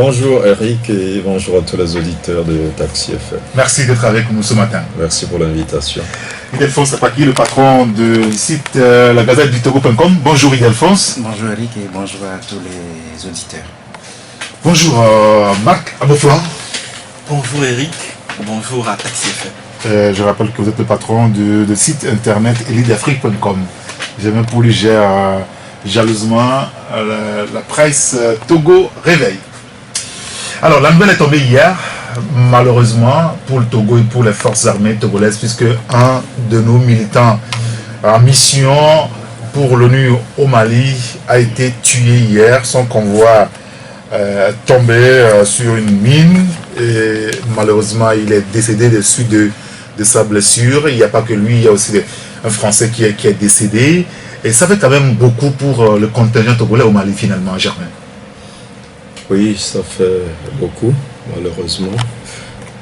Bonjour Eric et bonjour à tous les auditeurs de Taxi FM. Merci d'être avec nous ce matin. Merci pour l'invitation. Idelphonse Apaki, le patron du site la gazette du Togo.com. Bonjour Idelphonse. Bonjour Eric et bonjour à tous les auditeurs. Bonjour Marc Aboflan. Bonjour Eric, bonjour à Taxi FM. Je rappelle que vous êtes le patron du site internet eliteafrique.com. J'ai même pour lui gère jalousement la presse Togo Réveil. Alors la nouvelle est tombée hier, malheureusement pour le Togo et pour les forces armées togolaises, puisque un de nos militants en mission pour l'ONU au Mali a été tué hier. Son convoi tombé sur une mine et malheureusement il est décédé de suite de sa blessure. Il n'y a pas que lui, il y a aussi un Français qui est décédé. Et ça fait quand même beaucoup pour le contingent togolais au Mali finalement, Germain. Oui, ça fait beaucoup, malheureusement.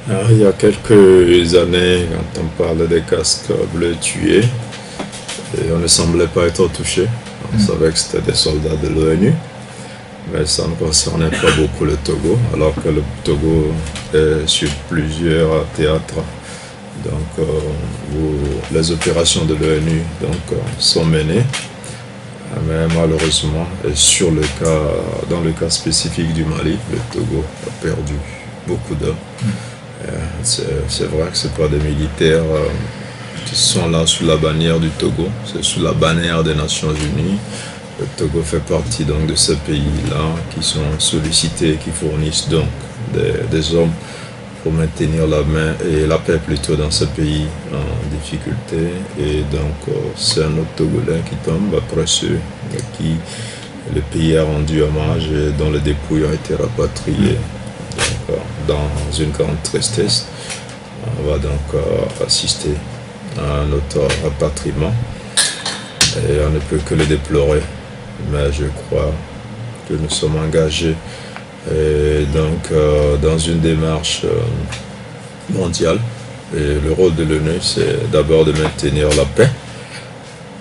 Alors, il y a quelques années, quand on parle des casques bleus tués, et on ne semblait pas être touché. On savait que c'était des soldats de l'ONU, mais ça ne concernait pas beaucoup le Togo, alors que le Togo est sur plusieurs théâtres. Donc, où les opérations de l'ONU sont menées. Mais malheureusement, et dans le cas spécifique du Mali, le Togo a perdu beaucoup d'hommes. C'est vrai que ce pas des militaires qui sont là sous la bannière du Togo, c'est sous la bannière des Nations Unies. Le Togo fait partie donc de ces pays-là qui sont sollicités, qui fournissent donc des hommes pour maintenir la paix plutôt dans ce pays en difficulté. Et donc c'est un autre Togolais qui tombe après ceux qui le pays a rendu hommage et dont les dépouilles ont été rapatriées. Donc, dans une grande tristesse, on va donc assister à un autre rapatriement et on ne peut que le déplorer. Mais je crois que nous sommes engagés et donc dans une démarche mondiale. Et le rôle de l'ONU, c'est d'abord de maintenir la paix.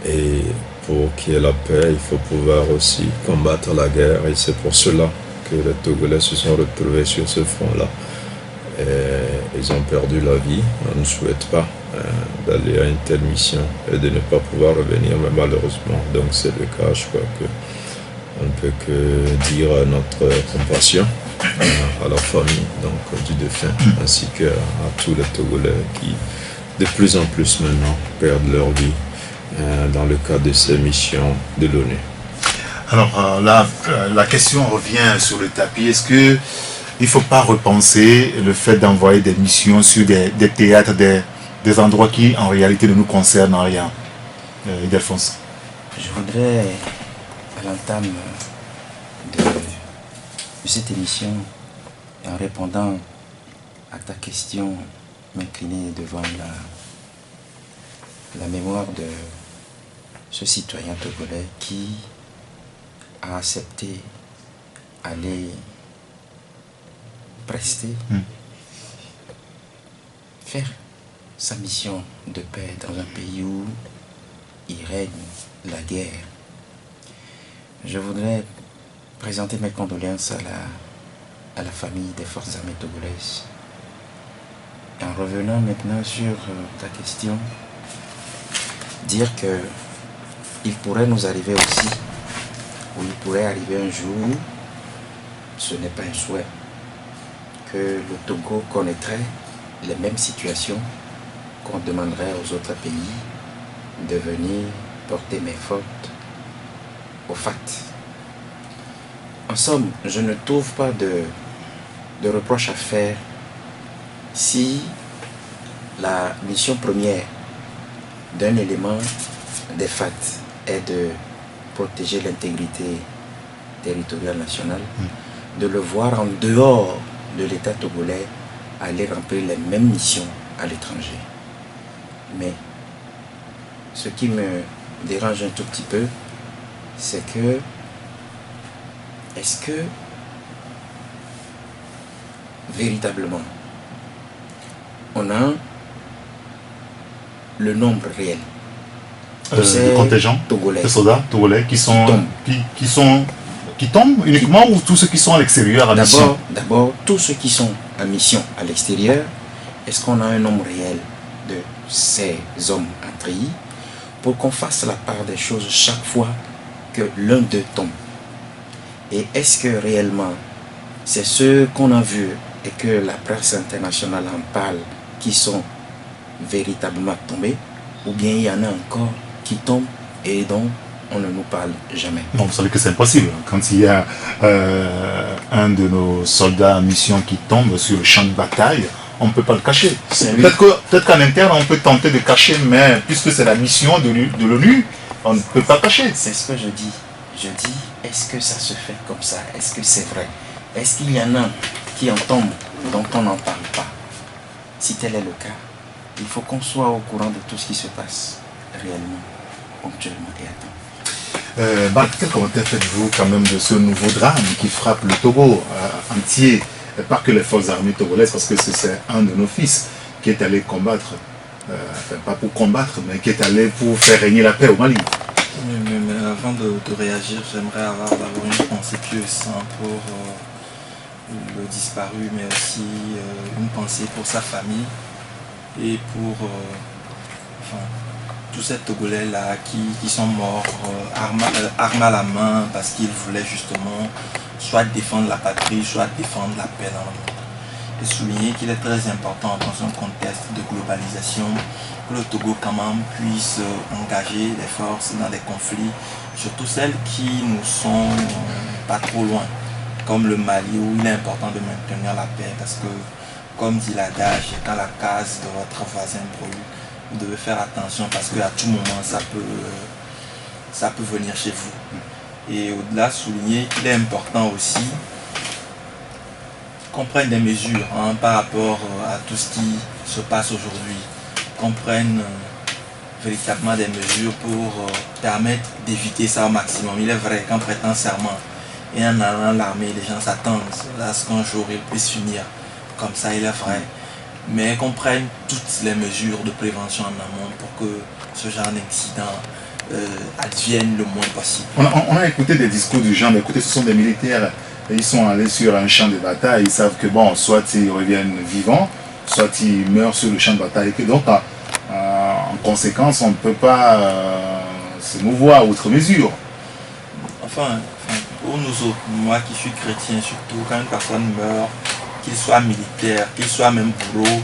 Et pour qu'il y ait la paix, il faut pouvoir aussi combattre la guerre. Et c'est pour cela que les Togolais se sont retrouvés sur ce front-là. Et ils ont perdu la vie. On ne souhaite pas d'aller à une telle mission et de ne pas pouvoir revenir, mais malheureusement, donc c'est le cas. Je crois que on ne peut que dire notre compassion à la famille du défunt, ainsi qu'à tous les Togolais qui, de plus en plus maintenant, perdent leur vie dans le cadre de ces missions de l'ONU. Alors la question revient sur le tapis. Est-ce qu'il ne faut pas repenser le fait d'envoyer des missions sur des théâtres, des endroits qui en réalité ne nous concernent en rien? Idelphonse. Je voudrais, à l'entame de cette émission, en répondant à ta question, m'incliner devant la mémoire de ce citoyen togolais qui a accepté aller prester, faire sa mission de paix dans un pays où il règne la guerre. Je voudrais présenter mes condoléances à la famille des forces armées togolaises. En revenant maintenant sur ta question, dire que il pourrait nous arriver aussi, ou il pourrait arriver un jour, ce n'est pas un souhait, que le Togo connaîtrait les mêmes situations, qu'on demanderait aux autres pays de venir porter main forte au FAT. En somme, je ne trouve pas de reproche à faire si la mission première d'un élément des FAT est de protéger l'intégrité territoriale nationale, de le voir en dehors de l'État togolais aller remplir les mêmes missions à l'étranger. Mais ce qui me dérange un tout petit peu, c'est que est-ce que véritablement on a le nombre réel de contingents, togolais, de soldats togolais qui sont qui tombent uniquement ou tous ceux qui sont à l'extérieur en mission? D'abord, tous ceux qui sont en mission à l'extérieur, est-ce qu'on a un nombre réel de ces hommes à trier pour qu'on fasse la part des choses chaque fois que l'un d'eux tombe? Et est-ce que réellement, c'est ceux qu'on a vus et que la presse internationale en parle qui sont véritablement tombés, ou bien il y en a encore qui tombent et dont on ne nous parle jamais? Donc vous savez que c'est impossible. Quand il y a un de nos soldats en mission qui tombe sur le champ de bataille, on ne peut pas le cacher. Peut-être qu'en interne, on peut tenter de cacher, mais puisque c'est la mission de l'ONU, on ne peut pas cacher. C'est ce que je dis. Je dis, est-ce que ça se fait comme ça? Est-ce que c'est vrai? Est-ce qu'il y en a qui en tombent dont on n'en parle pas? Si tel est le cas, il faut qu'on soit au courant de tout ce qui se passe réellement, ponctuellement et à temps. Quel commentaire faites-vous quand même de ce nouveau drame qui frappe le Togo entier, pas que les forces armées togolaises, parce que c'est un de nos fils qui est allé combattre, enfin pas pour combattre, mais qui est allé pour faire régner la paix au Mali? Mais avant de réagir, j'aimerais avoir d'abord une pensée pieuse pour le disparu, mais aussi une pensée pour sa famille et pour tous ces Togolais-là qui sont morts armes à la main parce qu'ils voulaient justement soit défendre la patrie, soit défendre la paix dans le monde. Et souligner qu'il est très important dans un contexte de globalisation que le Togo quand même puisse engager les forces dans des conflits, surtout celles qui nous sont pas trop loin, comme le Mali, où il est important de maintenir la paix parce que, comme dit l'adage, quand la case de votre voisin brûle, vous devez faire attention parce qu'à tout moment ça peut venir chez vous. Et au-delà, souligner qu'il est important aussi qu'on prenne des mesures par rapport à tout ce qui se passe aujourd'hui, qu'on prenne véritablement des mesures pour permettre d'éviter ça au maximum. Il est vrai qu'en prêtant serment et en allant à l'armée, les gens s'attendent à ce qu'un jour ils puissent finir comme ça, il est vrai. Mais qu'on prenne toutes les mesures de prévention en amont pour que ce genre d'incident advienne le moins possible. On a écouté des discours du genre, écoutez, ce sont des militaires, ils sont allés sur un champ de bataille, ils savent que bon, soit ils reviennent vivants, soit ils meurent sur le champ de bataille, et que donc en conséquence, on ne peut pas se mouvoir outre mesure. Enfin, pour nous autres, moi qui suis chrétien surtout, quand une personne meurt, qu'il soit militaire, qu'il soit même bourreau,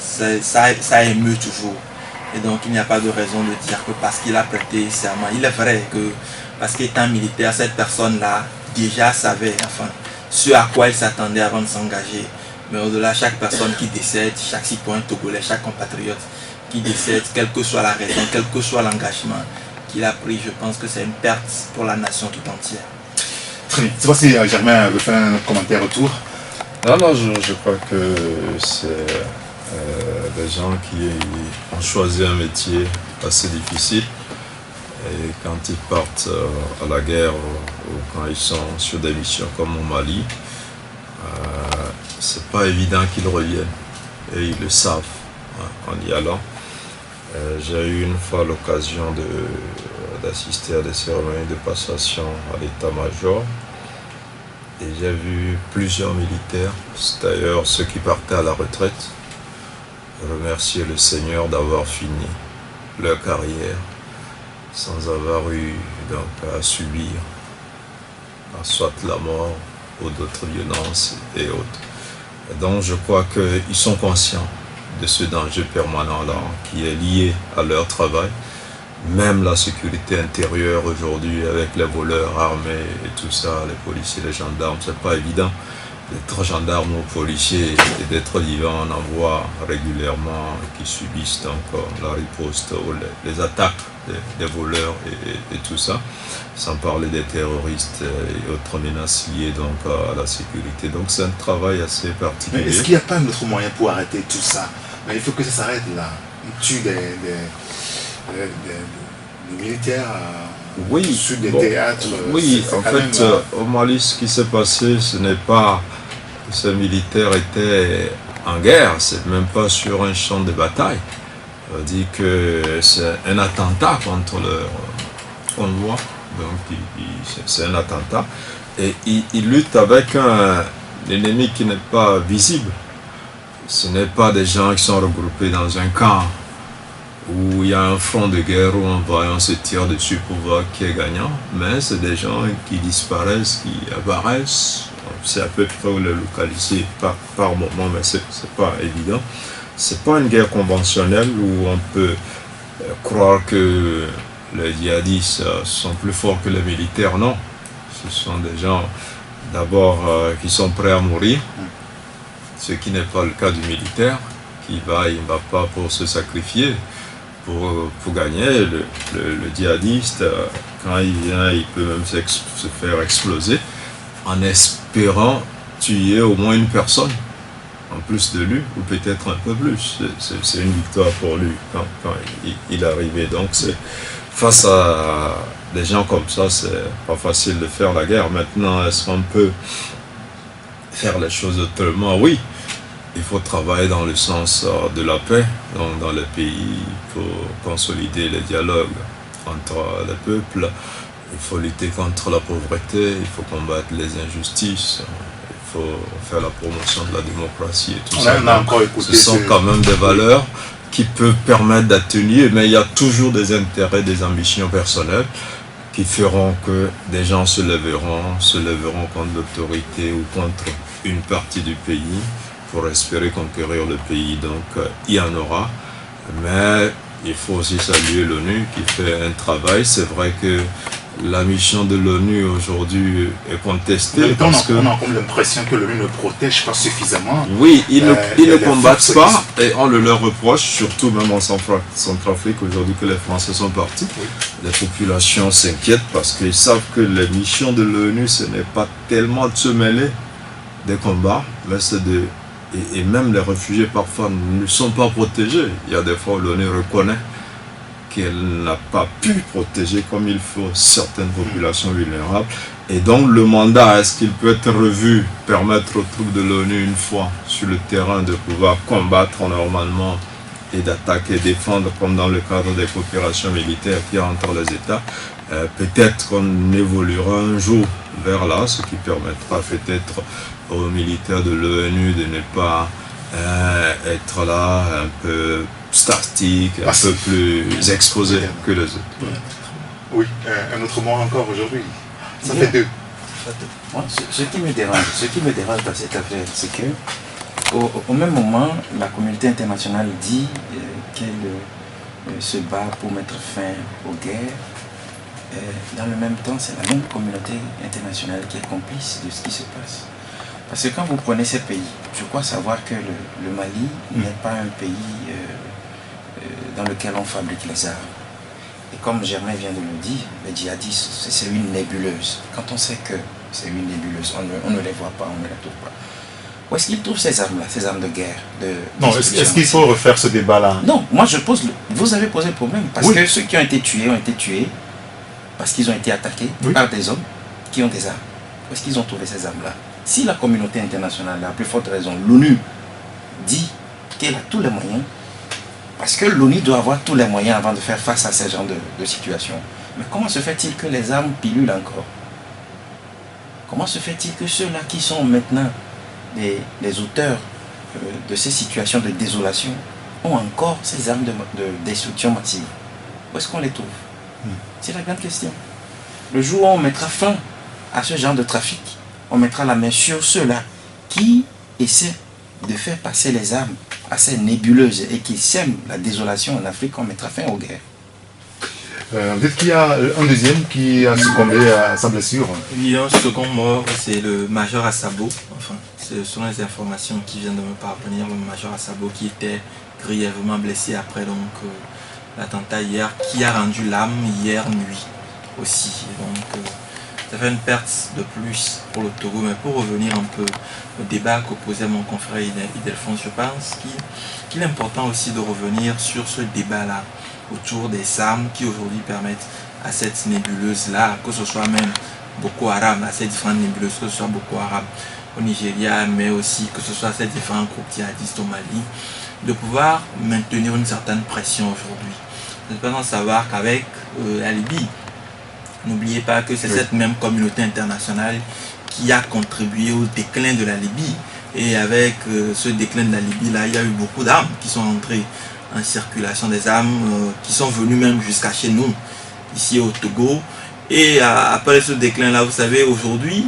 ça émeut toujours. Et donc il n'y a pas de raison de dire que parce qu'il a prêté serment, il est vrai que parce qu'étant militaire, cette personne-là déjà savait ce à quoi il s'attendait avant de s'engager. Mais au-delà, chaque personne qui décède, chaque citoyen togolais, chaque compatriote qui décède, quelle que soit la raison, quel que soit l'engagement qu'il a pris, je pense que c'est une perte pour la nation tout entière. Très bien. Je ne sais pas si Germain veut faire un commentaire autour. Non, je crois que c'est des gens qui ont choisi un métier assez difficile. Et quand ils partent à la guerre ou quand ils sont sur des missions comme au Mali, c'est pas évident qu'ils reviennent. Et ils le savent en y allant. J'ai eu une fois l'occasion d'assister à des cérémonies de passation à l'état-major. Et j'ai vu plusieurs militaires, c'est d'ailleurs ceux qui partaient à la retraite, remercier le Seigneur d'avoir fini leur carrière sans avoir eu donc à subir soit la mort ou d'autres violences et autres. Et donc je crois qu'ils sont conscients de ce danger permanent-là qui est lié à leur travail. Même la sécurité intérieure aujourd'hui avec les voleurs armés et tout ça, les policiers, les gendarmes, c'est pas évident d'être gendarme ou policier et d'être livré en envoi régulièrement qui subissent donc la riposte ou les attaques des voleurs et tout ça, sans parler des terroristes et autres menaces liées donc à la sécurité. Donc c'est un travail assez particulier. Mais est-ce qu'il n'y a pas un autre moyen pour arrêter tout ça? Mais il faut que ça s'arrête là. Ils tuent des militaires sur des théâtres. Oui, en fait, au Mali, ce qui s'est passé, ce n'est pas que ces militaires étaient en guerre, c'est même pas sur un champ de bataille. On dit que c'est un attentat contre leur convoi Donc c'est un attentat. Et il lutte avec un ennemi qui n'est pas visible. Ce n'est pas des gens qui sont regroupés dans un camp où il y a un front de guerre où on se tire dessus pour voir qui est gagnant, mais c'est des gens qui disparaissent, qui apparaissent. C'est à peu près où les localiser par moment, mais c'est pas évident. C'est pas une guerre conventionnelle où on peut croire que les djihadistes sont plus forts que les militaires, non. Ce sont des gens d'abord qui sont prêts à mourir, ce qui n'est pas le cas du militaire, il va pas pour se sacrifier, pour gagner. Le djihadiste, quand il vient, il peut même se faire exploser en espérant tuer au moins une personne en plus de lui, ou peut-être un peu plus. C'est une victoire pour lui quand il est arrivé. Donc face à des gens comme ça, c'est pas facile de faire la guerre. Maintenant, est-ce qu'on peut faire les choses autrement? Oui, il faut travailler dans le sens de la paix dans le pays, pour consolider les dialogues entre les peuples. Il faut lutter contre la pauvreté, il faut combattre les injustices, il faut faire la promotion de la démocratie et tout ça. Ce sont quand même des valeurs qui peuvent permettre d'atténuer, mais il y a toujours des intérêts, des ambitions personnelles qui feront que des gens se lèveront contre l'autorité ou contre une partie du pays pour espérer conquérir le pays. Donc il y en aura, mais il faut aussi saluer l'ONU qui fait un travail. C'est vrai que la mission de l'ONU aujourd'hui est contestée. Parce on a comme l'impression que l'ONU ne protège pas suffisamment. Oui, ils ne combattent pas et on le leur reproche, surtout même en Centrafrique aujourd'hui que les Français sont partis. Oui. Les populations s'inquiètent parce qu'ils savent que les missions de l'ONU, ce n'est pas tellement de se mêler des combats, mais c'est de... Et même les réfugiés parfois ne sont pas protégés. Il y a des fois où l'ONU reconnaît qu'elle n'a pas pu protéger comme il faut certaines populations vulnérables. Et donc le mandat, est-ce qu'il peut être revu, permettre aux troupes de l'ONU une fois sur le terrain de pouvoir combattre normalement et d'attaquer et défendre comme dans le cadre des coopérations militaires qu'il y a entre les États. Peut-être qu'on évoluera un jour vers là, ce qui permettra peut-être aux militaires de l'ONU de ne pas être là un peu statique, un peu plus exposé que les autres. Oui, un autre mot encore aujourd'hui. Ça fait deux. Moi, ce qui me dérange dans cette affaire, c'est que au même moment, la communauté internationale dit qu'elle se bat pour mettre fin aux guerres. Dans le même temps, c'est la même communauté internationale qui est complice de ce qui se passe. Parce que quand vous prenez ces pays, je crois savoir que le Mali n'est pas un pays dans lequel on fabrique les armes. Et comme Germain vient de le dire, les djihadistes, c'est une nébuleuse. Quand on sait que c'est une nébuleuse, on ne les voit pas, on ne les trouve pas. Où est-ce qu'ils trouvent ces armes-là, ces armes de guerre Non, est-ce qu'il faut refaire ce débat-là? Non, moi je pose... Vous avez posé le problème, parce que ceux qui ont été tués parce qu'ils ont été attaqués par des hommes qui ont des armes. Où est-ce qu'ils ont trouvé ces armes-là? Si la communauté internationale, à plus forte raison, l'ONU, dit qu'elle a tous les moyens, parce que l'ONU doit avoir tous les moyens avant de faire face à ce genre de situation. Mais comment se fait-il que les armes pilulent encore? Comment se fait-il que ceux-là qui sont maintenant les auteurs de ces situations de désolation ont encore ces armes de destruction massive? Où est-ce qu'on les trouve? C'est la grande question. Le jour où on mettra fin à ce genre de trafic, on mettra la main sur ceux-là qui essaient de faire passer les armes à ces nébuleuses et qui sèment la désolation en Afrique, on mettra fin aux guerres. Peut-être qu'il y a un deuxième qui a succombé à sa blessure. Oui, un second mort, c'est le major Assabo. Enfin, ce sont les informations qui viennent de me parvenir. Le major Assabo qui était grièvement blessé après l'attentat hier, qui a rendu l'âme hier nuit aussi. Donc, ça fait une perte de plus pour le Togo. Mais pour revenir un peu au débat qu'opposait mon confrère Ildefonse, je pense qu'il est important aussi de revenir sur ce débat-là autour des armes qui aujourd'hui permettent à cette nébuleuse-là, que ce soit même Boko Haram, à ces différentes nébuleuses, que ce soit Boko Haram au Nigeria, mais aussi que ce soit ces différents groupes djihadistes au Mali, de pouvoir maintenir une certaine pression aujourd'hui. Nous devons savoir qu'avec la Libye, N'oubliez pas que c'est cette même communauté internationale qui a contribué au déclin de la Libye. Et avec ce déclin de la Libye, là, il y a eu beaucoup d'armes qui sont entrées en circulation, des armes qui sont venues même jusqu'à chez nous, ici au Togo. Et après ce déclin-là, vous savez, aujourd'hui,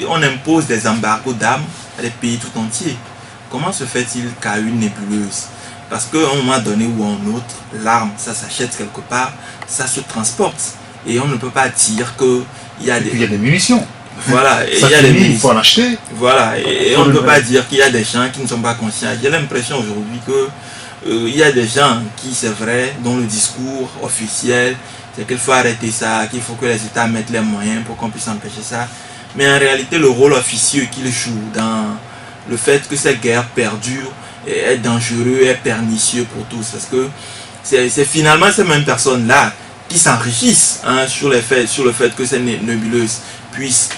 on impose des embargos d'armes à des pays tout entiers. Comment se fait-il qu'à une nébuleuse? Parce qu'à un moment donné ou à un autre, l'arme, ça s'achète quelque part, ça se transporte. Et on ne peut pas dire qu'il y a Il y a des munitions. Voilà, et Ça il y a des finit, il faut en acheter. Voilà, et on ne peut pas dire qu'il y a des gens qui ne sont pas conscients. J'ai l'impression aujourd'hui que il y a des gens qui, c'est vrai, dont le discours officiel, c'est qu'il faut arrêter ça, qu'il faut que les États mettent les moyens pour qu'on puisse empêcher ça. Mais en réalité, le rôle officieux qu'ils jouent dans le fait que cette guerre perdure est dangereux, est pernicieux pour tous. Parce que c'est finalement ces mêmes personnes-là qui s'enrichissent sur le fait que ces nébuleuses puissent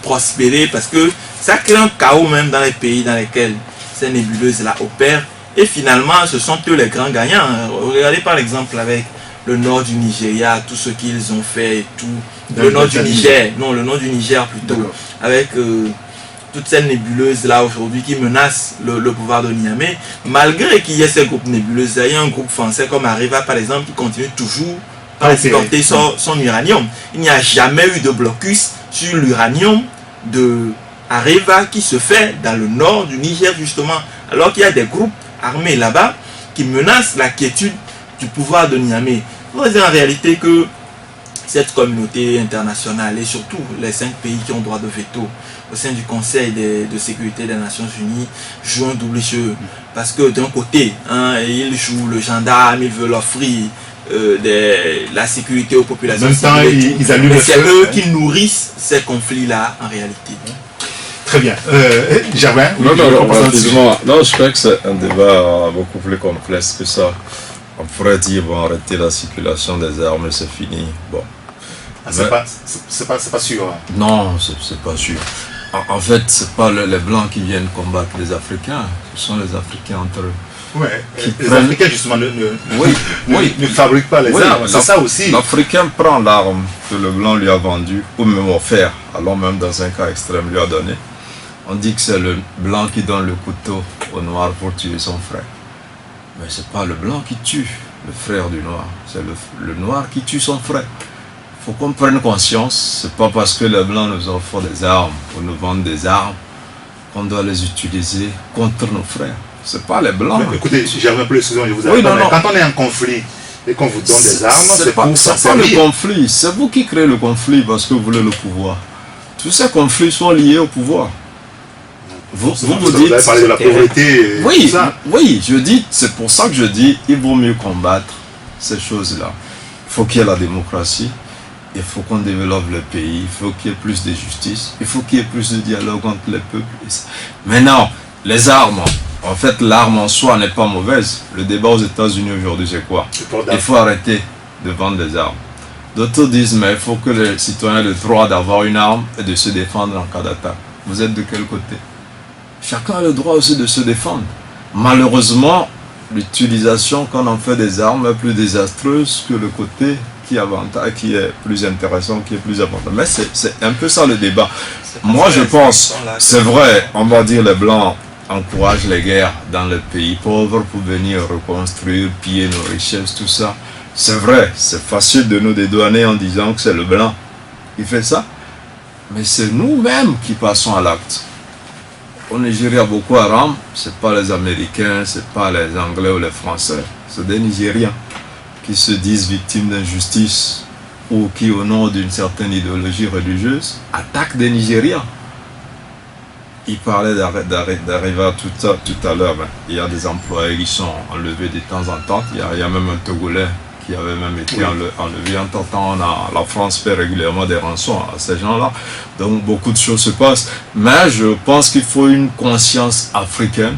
prospérer, parce que ça crée un chaos même dans les pays dans lesquels ces nébuleuses-là opèrent. Et finalement, ce sont eux les grands gagnants. Regardez par exemple avec le nord du Nigeria, tout ce qu'ils ont fait et tout. Le nord du Niger, non, le nord du Niger plutôt. Avec toutes ces nébuleuses-là aujourd'hui qui menacent le pouvoir de Niamey. Malgré qu'il y ait ces groupes nébuleuses, il y a un groupe français comme Areva par exemple qui continue toujours à exporter son uranium. Il n'y a jamais eu de blocus sur l'uranium de Areva qui se fait dans le nord du Niger justement, alors qu'il y a des groupes armés là-bas qui menacent la quiétude du pouvoir de Niamey. Vous voyez en réalité que cette communauté internationale et surtout les 5 pays qui ont droit de veto au sein du Conseil de sécurité des Nations Unies jouent un double jeu. Parce que d'un côté, ils jouent le gendarme, ils veulent offrir la sécurité aux populations. En même temps, ils allument le feu. C'est eux qui nourrissent ces conflits-là en réalité. Très bien. Germain, non, je crois que c'est un débat beaucoup plus complexe que ça. On pourrait dire, bon, arrêter la circulation des armes et c'est fini. Bon. C'est pas sûr. Hein. Non, c'est pas sûr. En fait, c'est pas les Blancs qui viennent combattre les Africains, ce sont les Africains entre eux. Ouais, les Africains justement ne fabriquent pas les armes, c'est ça aussi. L'Africain prend l'arme que le Blanc lui a vendue, ou même offert, alors même dans un cas extrême lui a donné. On dit que c'est le Blanc qui donne le couteau au Noir pour tuer son frère. Mais c'est pas le Blanc qui tue le frère du Noir, c'est le Noir qui tue son frère. Il faut qu'on prenne conscience, c'est pas parce que les Blancs nous offrent des armes ou nous vendent des armes qu'on doit les utiliser contre nos frères. C'est pas les Blancs. Mais écoutez, Germain, plus excusez-moi, je vous arrête. Quand on est en conflit et qu'on vous donne des armes, c'est pour s'en servir. C'est pas le conflit, c'est vous qui créez le conflit parce que vous voulez le pouvoir. Tous ces conflits sont liés au pouvoir. Vous dites, avez parlé de la pauvreté et oui, tout ça. Oui, je dis, c'est pour ça que je dis, il vaut mieux combattre ces choses-là. Il faut qu'il y ait la démocratie, il faut qu'on développe le pays, il faut qu'il y ait plus de justice, il faut qu'il y ait plus de dialogue entre les peuples. Maintenant, les armes, en fait, l'arme en soi n'est pas mauvaise. Le débat aux États-Unis aujourd'hui, c'est quoi? Il faut arrêter de vendre des armes. D'autres disent, mais il faut que les citoyens aient le droit d'avoir une arme et de se défendre en cas d'attaque. Vous êtes de quel côté? Chacun a le droit aussi de se défendre. Malheureusement, l'utilisation qu'on en fait des armes est plus désastreuse que le côté qui est plus intéressant, qui est plus important. Mais c'est un peu ça le débat. Moi je pense, c'est vrai, on va dire les Blancs encouragent les guerres dans les pays pauvres pour venir reconstruire, piller nos richesses, tout ça. C'est vrai, c'est facile de nous dédouaner en disant que c'est le Blanc qui fait ça. Mais c'est nous-mêmes qui passons à l'acte. Au Nigeria, Boko Haram, c'est pas les Américains, c'est pas les Anglais ou les Français, c'est des Nigériens qui se disent victimes d'injustice ou qui, au nom d'une certaine idéologie religieuse, attaquent des Nigériens. Il parlait d'Areva tout à l'heure, il y a des employés qui sont enlevés de temps en temps, il y a même un Togolais qui avait même été enlevé. En temps, la France fait régulièrement des rançons à ces gens-là. Donc beaucoup de choses se passent. Mais je pense qu'il faut une conscience africaine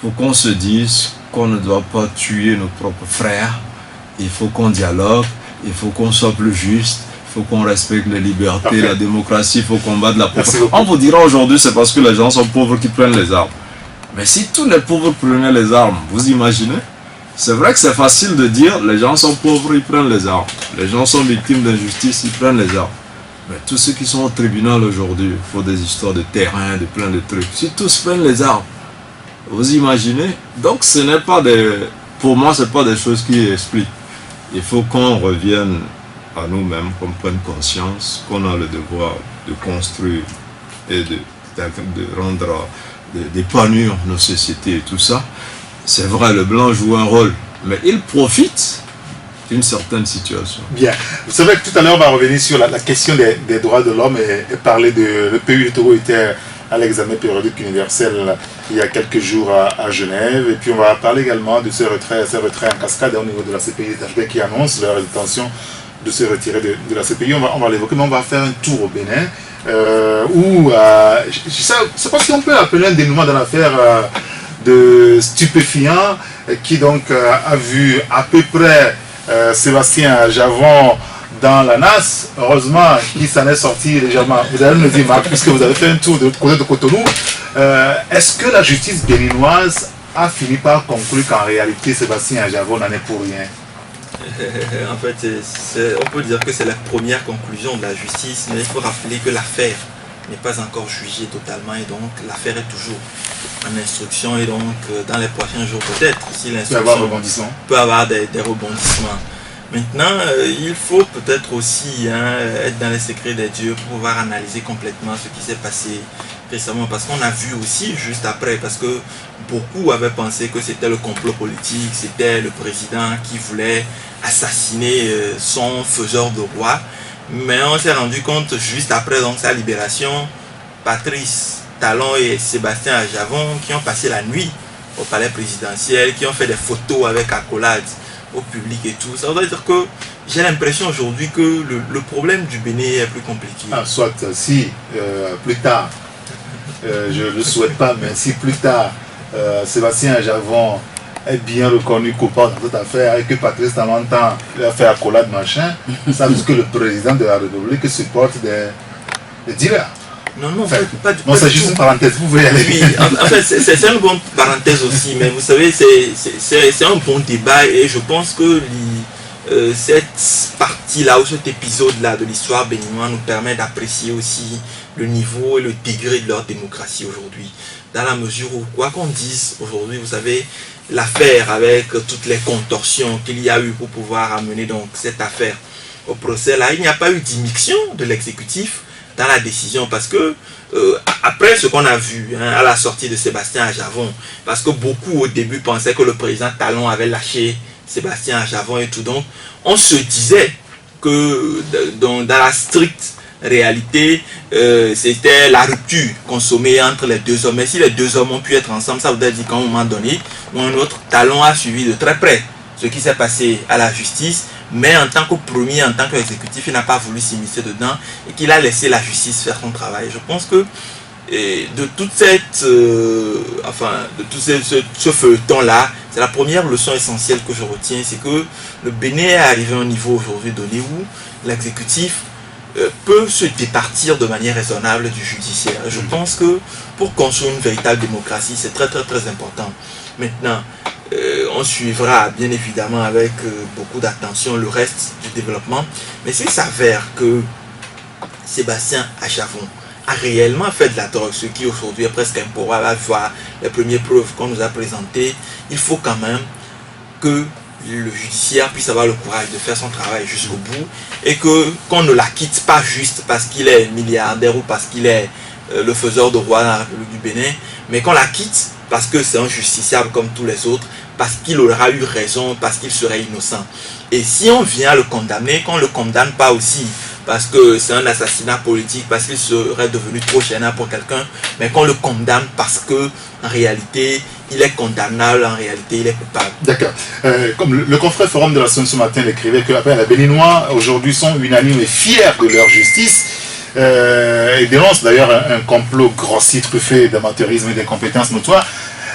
pour qu'on se dise qu'on ne doit pas tuer nos propres frères. Il faut qu'on dialogue, il faut qu'on soit plus juste, il faut qu'on respecte les libertés, la démocratie, il faut combattre la pauvreté. On vous dira aujourd'hui c'est parce que les gens sont pauvres qui prennent les armes. Mais si tous les pauvres prenaient les armes, vous imaginez? C'est vrai que c'est facile de dire les gens sont pauvres, ils prennent les armes. Les gens sont victimes d'injustice, ils prennent les armes. Mais tous ceux qui sont au tribunal aujourd'hui, il faut des histoires de terrain, de plein de trucs. Si tous prennent les armes, vous imaginez? Donc ce n'est pas des... Pour moi, ce n'est pas des choses qui expliquent. Il faut qu'on revienne à nous-mêmes, qu'on prenne conscience qu'on a le devoir de construire et de rendre, d'épanouir nos sociétés et tout ça. C'est vrai, le blanc joue un rôle, mais il profite d'une certaine situation. Bien. C'est vrai que tout à l'heure, on va revenir sur la question des droits de l'homme et parler de... Le pays du Togo était à l'examen périodique universel il y a quelques jours à Genève. Et puis on va parler également de ces retraits en cascade au niveau de la CPI d'HB qui annonce leur intention de se retirer de la CPI. On va l'évoquer, mais on va faire un tour au Bénin où, je ne sais pas si on peut appeler un dénouement dans l'affaire de stupéfiants qui donc a vu à peu près Sébastien Javon dans la NAS. Heureusement qu'il s'en est sorti légèrement. Vous allez me dire, Marc, puisque vous avez fait un tour de côté de Cotonou, est-ce que la justice béninoise a fini par conclure qu'en réalité Sébastien Javon n'en est pour rien? En fait, on peut dire que c'est la première conclusion de la justice, mais il faut rappeler que l'affaire n'est pas encore jugée totalement et donc l'affaire est toujours en instruction et donc dans les prochains jours peut-être, si l'instruction peut avoir des rebondissements. Maintenant, il faut peut-être aussi être dans les secrets des dieux pour pouvoir analyser complètement ce qui s'est passé récemment, parce qu'on a vu aussi juste après, parce que beaucoup avaient pensé que c'était le complot politique, c'était le président qui voulait assassiner son faiseur de roi, mais on s'est rendu compte juste après donc sa libération, Patrice Talon et Sébastien Javon qui ont passé la nuit au palais présidentiel, qui ont fait des photos avec accolades au public et tout. Ça veut dire que j'ai l'impression aujourd'hui que le problème du Bénin est plus compliqué. Ah, soit si plus tard, je ne le souhaite pas, mais si plus tard Sébastien Javon est bien reconnu coupable dans cette affaire et que Patrice Talon a fait accolade machin, ça veut dire que le président de la République supporte des dealers. Non, non, enfin, pas du tout. Non, c'est juste une parenthèse, vous pouvez y aller. Oui, en fait, c'est une bonne parenthèse aussi, mais vous savez, c'est un bon débat et je pense que cette partie-là ou cet épisode-là de l'histoire béninoise nous permet d'apprécier aussi le niveau et le degré de leur démocratie aujourd'hui. Dans la mesure où, quoi qu'on dise aujourd'hui, vous savez, l'affaire avec toutes les contorsions qu'il y a eu pour pouvoir amener donc cette affaire au procès, là, il n'y a pas eu d'immixtion de l'exécutif dans la décision parce que après ce qu'on a vu à la sortie de Sébastien Javon, parce que beaucoup au début pensaient que le président Talon avait lâché Sébastien Javon et tout, donc on se disait que dans la stricte réalité c'était la rupture consommée entre les deux hommes, mais si les deux hommes ont pu être ensemble, ça voudrait dire qu'à un moment donné ou un autre, Talon a suivi de très près ce qui s'est passé à la justice, mais en tant que premier, en tant qu'exécutif, il n'a pas voulu s'immiscer dedans et qu'il a laissé la justice faire son travail. Je pense que de toute cette, de tout ce feuilleton-là, c'est la première leçon essentielle que je retiens, c'est que le Bénin est arrivé à un niveau aujourd'hui donné où l'exécutif peut se départir de manière raisonnable du judiciaire. Je pense que pour construire une véritable démocratie, c'est très très très important. Maintenant, on suivra bien évidemment avec beaucoup d'attention le reste du développement, mais s'il s'avère que Sébastien Javon a réellement fait de la drogue, ce qui aujourd'hui est presque improbable à voir les premières preuves qu'on nous a présentées, il faut quand même que le judiciaire puisse avoir le courage de faire son travail jusqu'au bout et qu'on ne la quitte pas juste parce qu'il est milliardaire ou parce qu'il est le faiseur de roi dans la République du Bénin, mais qu'on la quitte parce que c'est un justiciable comme tous les autres, parce qu'il aura eu raison, parce qu'il serait innocent. Et si on vient le condamner, qu'on ne le condamne pas aussi parce que c'est un assassinat politique, parce qu'il serait devenu trop gênant pour quelqu'un, mais qu'on le condamne parce que en réalité, il est condamnable, en réalité, il est coupable. D'accord. Comme le confrère Forum de la Semaine ce matin l'écrivait, que les Béninois aujourd'hui sont unanimes et fiers de leur justice. Et dénonce d'ailleurs un complot grossier truffé d'amateurisme et d'incompétence notoire.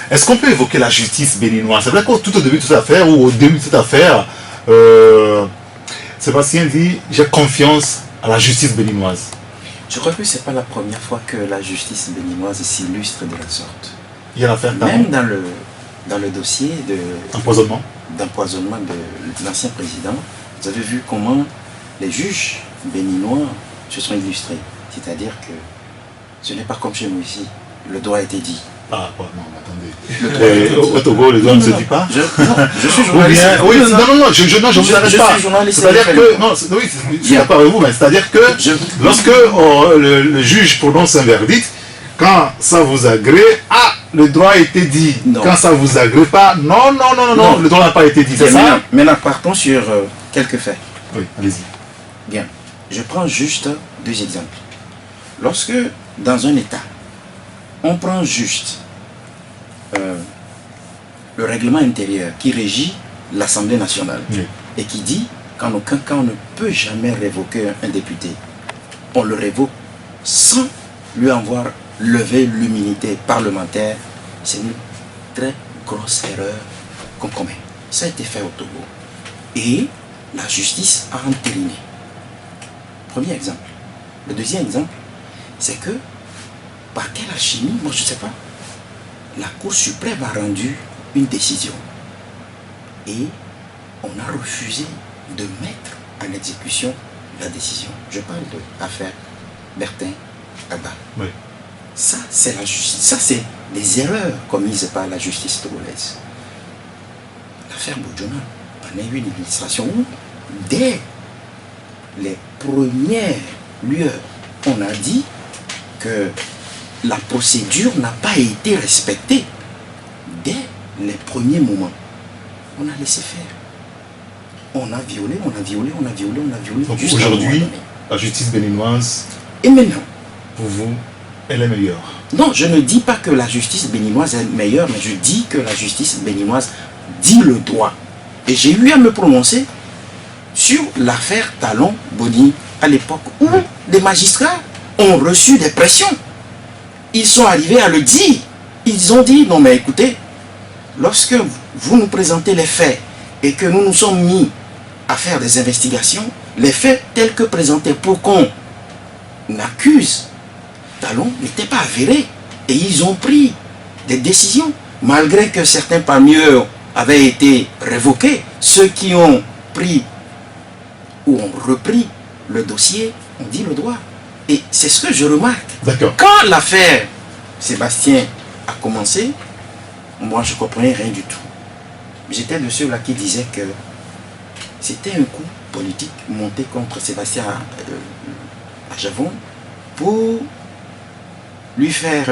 Est-ce qu'on peut évoquer la justice béninoise? C'est vrai qu'au tout au début de cette affaire, ou au début de cette affaire, Sébastien dit « J'ai confiance à la justice béninoise ». Je crois que ce n'est pas la première fois que la justice béninoise s'illustre de la sorte. Il y a l'affaire Même dans le dans le dossier d'empoisonnement de l'ancien président, vous avez vu comment les juges béninois se sont illustrés. C'est-à-dire que ce n'est pas comme chez nous ici. Le droit a été dit. Ah, non, attendez. Au Togo, le droit ne se dit pas. Je suis journaliste. Oui, non, je vous arrête pas. C'est-à-dire que, non, oui, je suis d'accord avec vous, mais c'est-à-dire que lorsque le juge prononce un verdict, quand ça vous agrée, le droit a été dit. Non. Quand ça vous agrée pas, non, le droit n'a pas été dit. C'est ça? Maintenant, partons sur quelques faits. Oui, allez-y. Bien, je prends juste 2 exemples. Lorsque, dans un État, on prend juste le règlement intérieur qui régit l'Assemblée nationale, oui, et qui dit qu'en aucun cas on ne peut jamais révoquer un député. On le révoque sans lui avoir levé l'immunité parlementaire. C'est une très grosse erreur qu'on commet. Ça a été fait au Togo. Et la justice a entériné. Premier exemple. Le deuxième exemple, c'est que par quelle alchimie, moi je ne sais pas, la Cour suprême a rendu une décision et on a refusé de mettre en exécution la décision. Je parle de l'affaire Bertin Abba. Oui. Ça, c'est la justice. Ça, c'est des erreurs commises par la justice togolaise. L'affaire Boudjona, on a eu une illustration où, dès les premières lueurs, on a dit que la procédure n'a pas été respectée. Dès les premiers moments, on a laissé faire. On a violé. Donc aujourd'hui, la justice béninoise, et maintenant, pour vous, elle est meilleure? Non, je ne dis pas que la justice béninoise est meilleure, mais je dis que la justice béninoise dit le droit. Et j'ai eu à me prononcer sur l'affaire Talon Boni, à l'époque où les magistrats ont reçu des pressions. Ils sont arrivés à le dire. Ils ont dit, non mais écoutez, lorsque vous nous présentez les faits et que nous nous sommes mis à faire des investigations, les faits tels que présentés pour qu'on accuse Talon n'étaient pas avérés. Et ils ont pris des décisions, malgré que certains parmi eux avaient été révoqués. Ceux qui ont pris ou ont repris le dossier ont dit le droit. Et c'est ce que je remarque. Quand l'affaire Sébastien a commencé, moi je ne comprenais rien du tout. J'étais de ceux-là qui disaient que c'était un coup politique monté contre Sébastien à Javon pour lui faire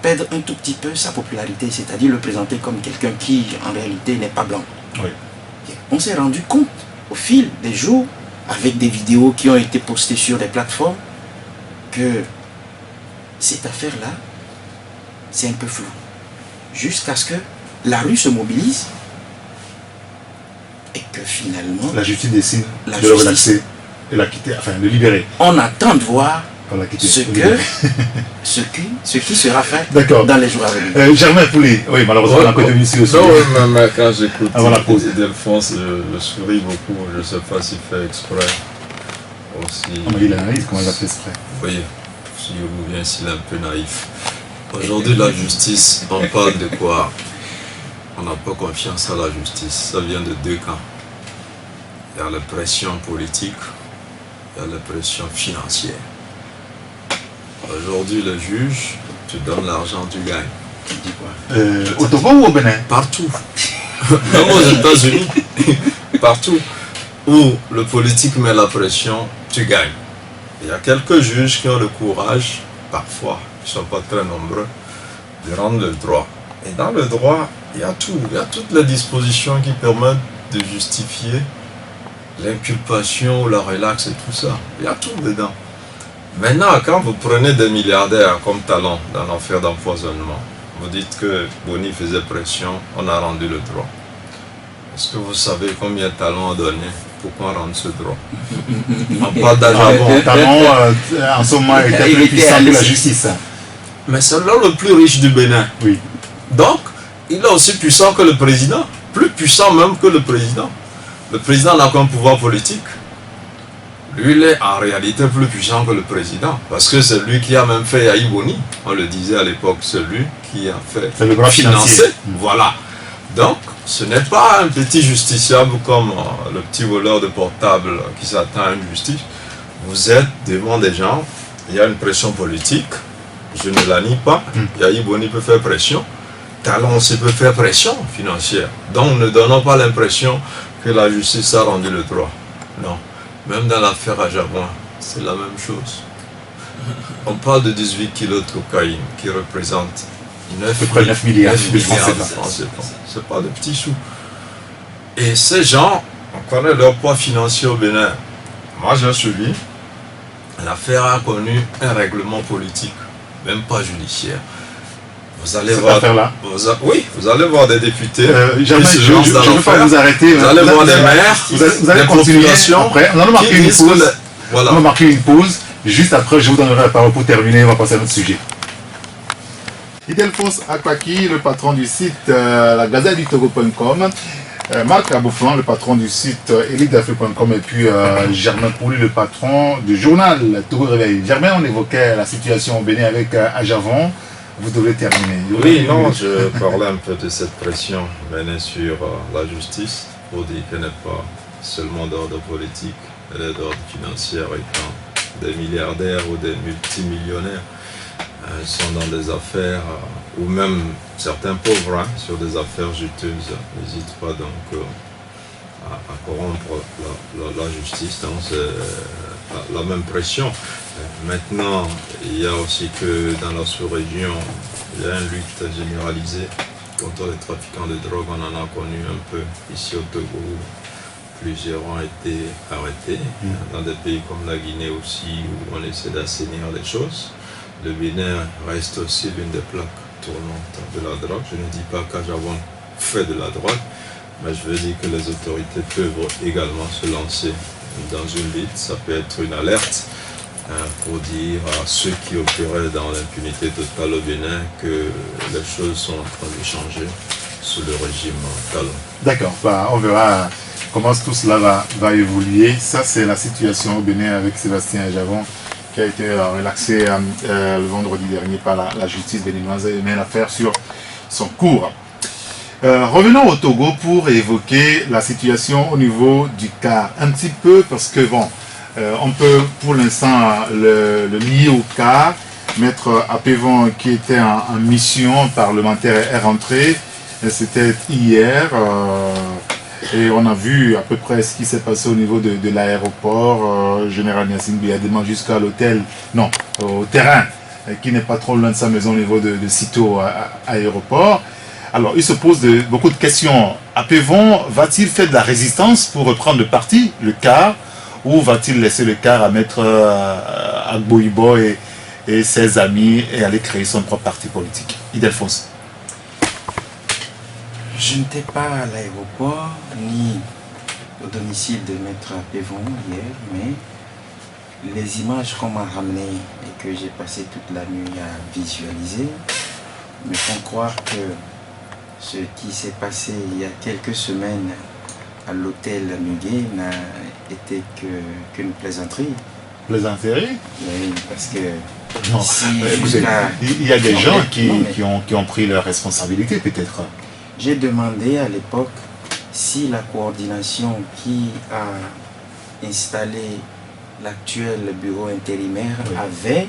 perdre un tout petit peu sa popularité, c'est-à-dire le présenter comme quelqu'un qui en réalité n'est pas blanc. Oui. On s'est rendu compte au fil des jours, avec des vidéos qui ont été postées sur des plateformes, que cette affaire-là, c'est un peu flou. Jusqu'à ce que la rue se mobilise et que finalement... La justice décide de le relaxer et la quitter, enfin de libérer. On attend de voir ce qui sera fait dans les jours à venir. Germain Poulet, oui, malheureusement, on a côté ici aussi. Non, mais quand j'écoute Delphonse, je souris beaucoup. Je ne sais pas s'il fait exprès. Aussi. Il est naïf, comment il a fait exprès? Oui, ou bien s'il est un peu naïf. Aujourd'hui, la justice, on parle de quoi? On n'a pas confiance à la justice. Ça vient de 2 camps. Il y a la pression politique, il y a la pression financière. Aujourd'hui, le juge, tu donnes l'argent, tu gagnes. Tu dis quoi? Au Togo ou au Bénin? Partout. Même aux États-Unis. Partout. Où le politique met la pression, tu gagnes. Il y a quelques juges qui ont le courage, parfois, ils ne sont pas très nombreux, de rendre le droit. Et dans le droit, il y a tout. Il y a toutes les dispositions qui permettent de justifier l'inculpation, la relaxe et tout ça. Il y a tout dedans. Maintenant, quand vous prenez des milliardaires comme Talon dans l'affaire d'empoisonnement, vous dites que Boni faisait pression, on a rendu le droit. Est-ce que vous savez combien Talon a donné pour qu'on rende ce droit? On parle d'argent. Talon, en ce moment, était plus puissant que la justice. Mais c'est l'homme le plus riche du Bénin. Oui. Donc, il est aussi puissant que le président. Plus puissant même que le président. Le président n'a qu'un pouvoir politique. lui, il est en réalité plus puissant que le président. Parce que c'est lui qui a même fait Yahi Boni. On le disait à l'époque, c'est lui qui a fait C'est le bras financer. financier. Voilà. Donc, ce n'est pas un petit justiciable comme le petit voleur de portable qui s'attend à une justice. Vous êtes devant des gens, il y a une pression politique, je ne la nie pas. Yahi Boni peut faire pression. Talon aussi peut faire pression financière. Donc, ne donnons pas l'impression que la justice a rendu le droit. Non. Même dans l'affaire à Javon, c'est la même chose. On parle de 18 kilos de cocaïne qui représente 9 milliards de francs CFA. C'est pas de petits sous. Et ces gens, on connaît leur poids financier au Bénin. Moi, j'ai suivi. L'affaire a connu un règlement politique, même pas judiciaire. Vous allez voir. Oui, vous allez voir des députés. Je ne veux pas vous arrêter. Vous allez voir des maires, vous allez continuer après. On va marquer une pause. Voilà. On va marquer une pause. Juste après, je vous donnerai la parole pour terminer. On va passer à notre sujet. Idelphonse Akwaki, le patron du site la Gazette du Togo.com. Marc Abouflan, le patron du site eliteafrique.com. Et puis Germain Pouli, le patron du journal Togo Réveil. Germain, on évoquait la situation au Bénin avec Ajavon. Vous devez terminer. Oui, non, je parlais un peu de cette pression menée sur la justice pour dire qu'elle n'est pas seulement d'ordre politique, elle est d'ordre financier et quand des milliardaires ou des multimillionnaires sont dans des affaires, ou même certains pauvres sur des affaires juteuses, n'hésitent pas donc à corrompre la justice. Donc c'est la même pression. Maintenant, il y a aussi que dans la sous-région, il y a une lutte généralisée contre les trafiquants de drogue. On en a connu un peu ici au Togo. Plusieurs ont été arrêtés. Dans des pays comme la Guinée aussi, où on essaie d'assainir les choses. Le Bénin reste aussi l'une des plaques tournantes de la drogue. Je ne dis pas qu'Ajavon fait de la drogue, mais je veux dire que les autorités peuvent également se lancer dans une lutte. Ça peut être une alerte pour dire à ceux qui opéraient dans l'impunité totale au Bénin que les choses sont en train de changer sous le régime Talon. D'accord, on verra comment tout cela va évoluer. Ça, c'est la situation au Bénin avec Sébastien Ajavon, qui a été relaxé le vendredi dernier par la justice béninoise et met l'affaire sur son cours. Revenons au Togo pour évoquer la situation au niveau du CAR. Un petit peu parce que bon, on peut pour l'instant le lier au CAR. Maître Apévon qui était en mission parlementaire est rentré. C'était hier. Et on a vu à peu près ce qui s'est passé au niveau de l'aéroport. Général Niassine Biadema jusqu'à l'hôtel, non, au terrain, qui n'est pas trop loin de sa maison au niveau de Cito aéroport. Alors, il se pose beaucoup de questions. Apévon va-t-il faire de la résistance pour reprendre le parti, le CAR, ou va-t-il laisser le CAR à Maître Agboibo et ses amis et aller créer son propre parti politique? Idelphonse. Je n'étais pas à l'aéroport ni au domicile de Maître Apévon hier, mais les images qu'on m'a ramenées et que j'ai passé toute la nuit à visualiser me font croire que ce qui s'est passé il y a quelques semaines à l'hôtel Muguet n'a été qu'une plaisanterie. Plaisanterie? Oui, parce que non. ici, il y a des gens qui ont pris leurs responsabilités peut-être. J'ai demandé à l'époque si la coordination qui a installé l'actuel bureau intérimaire avait,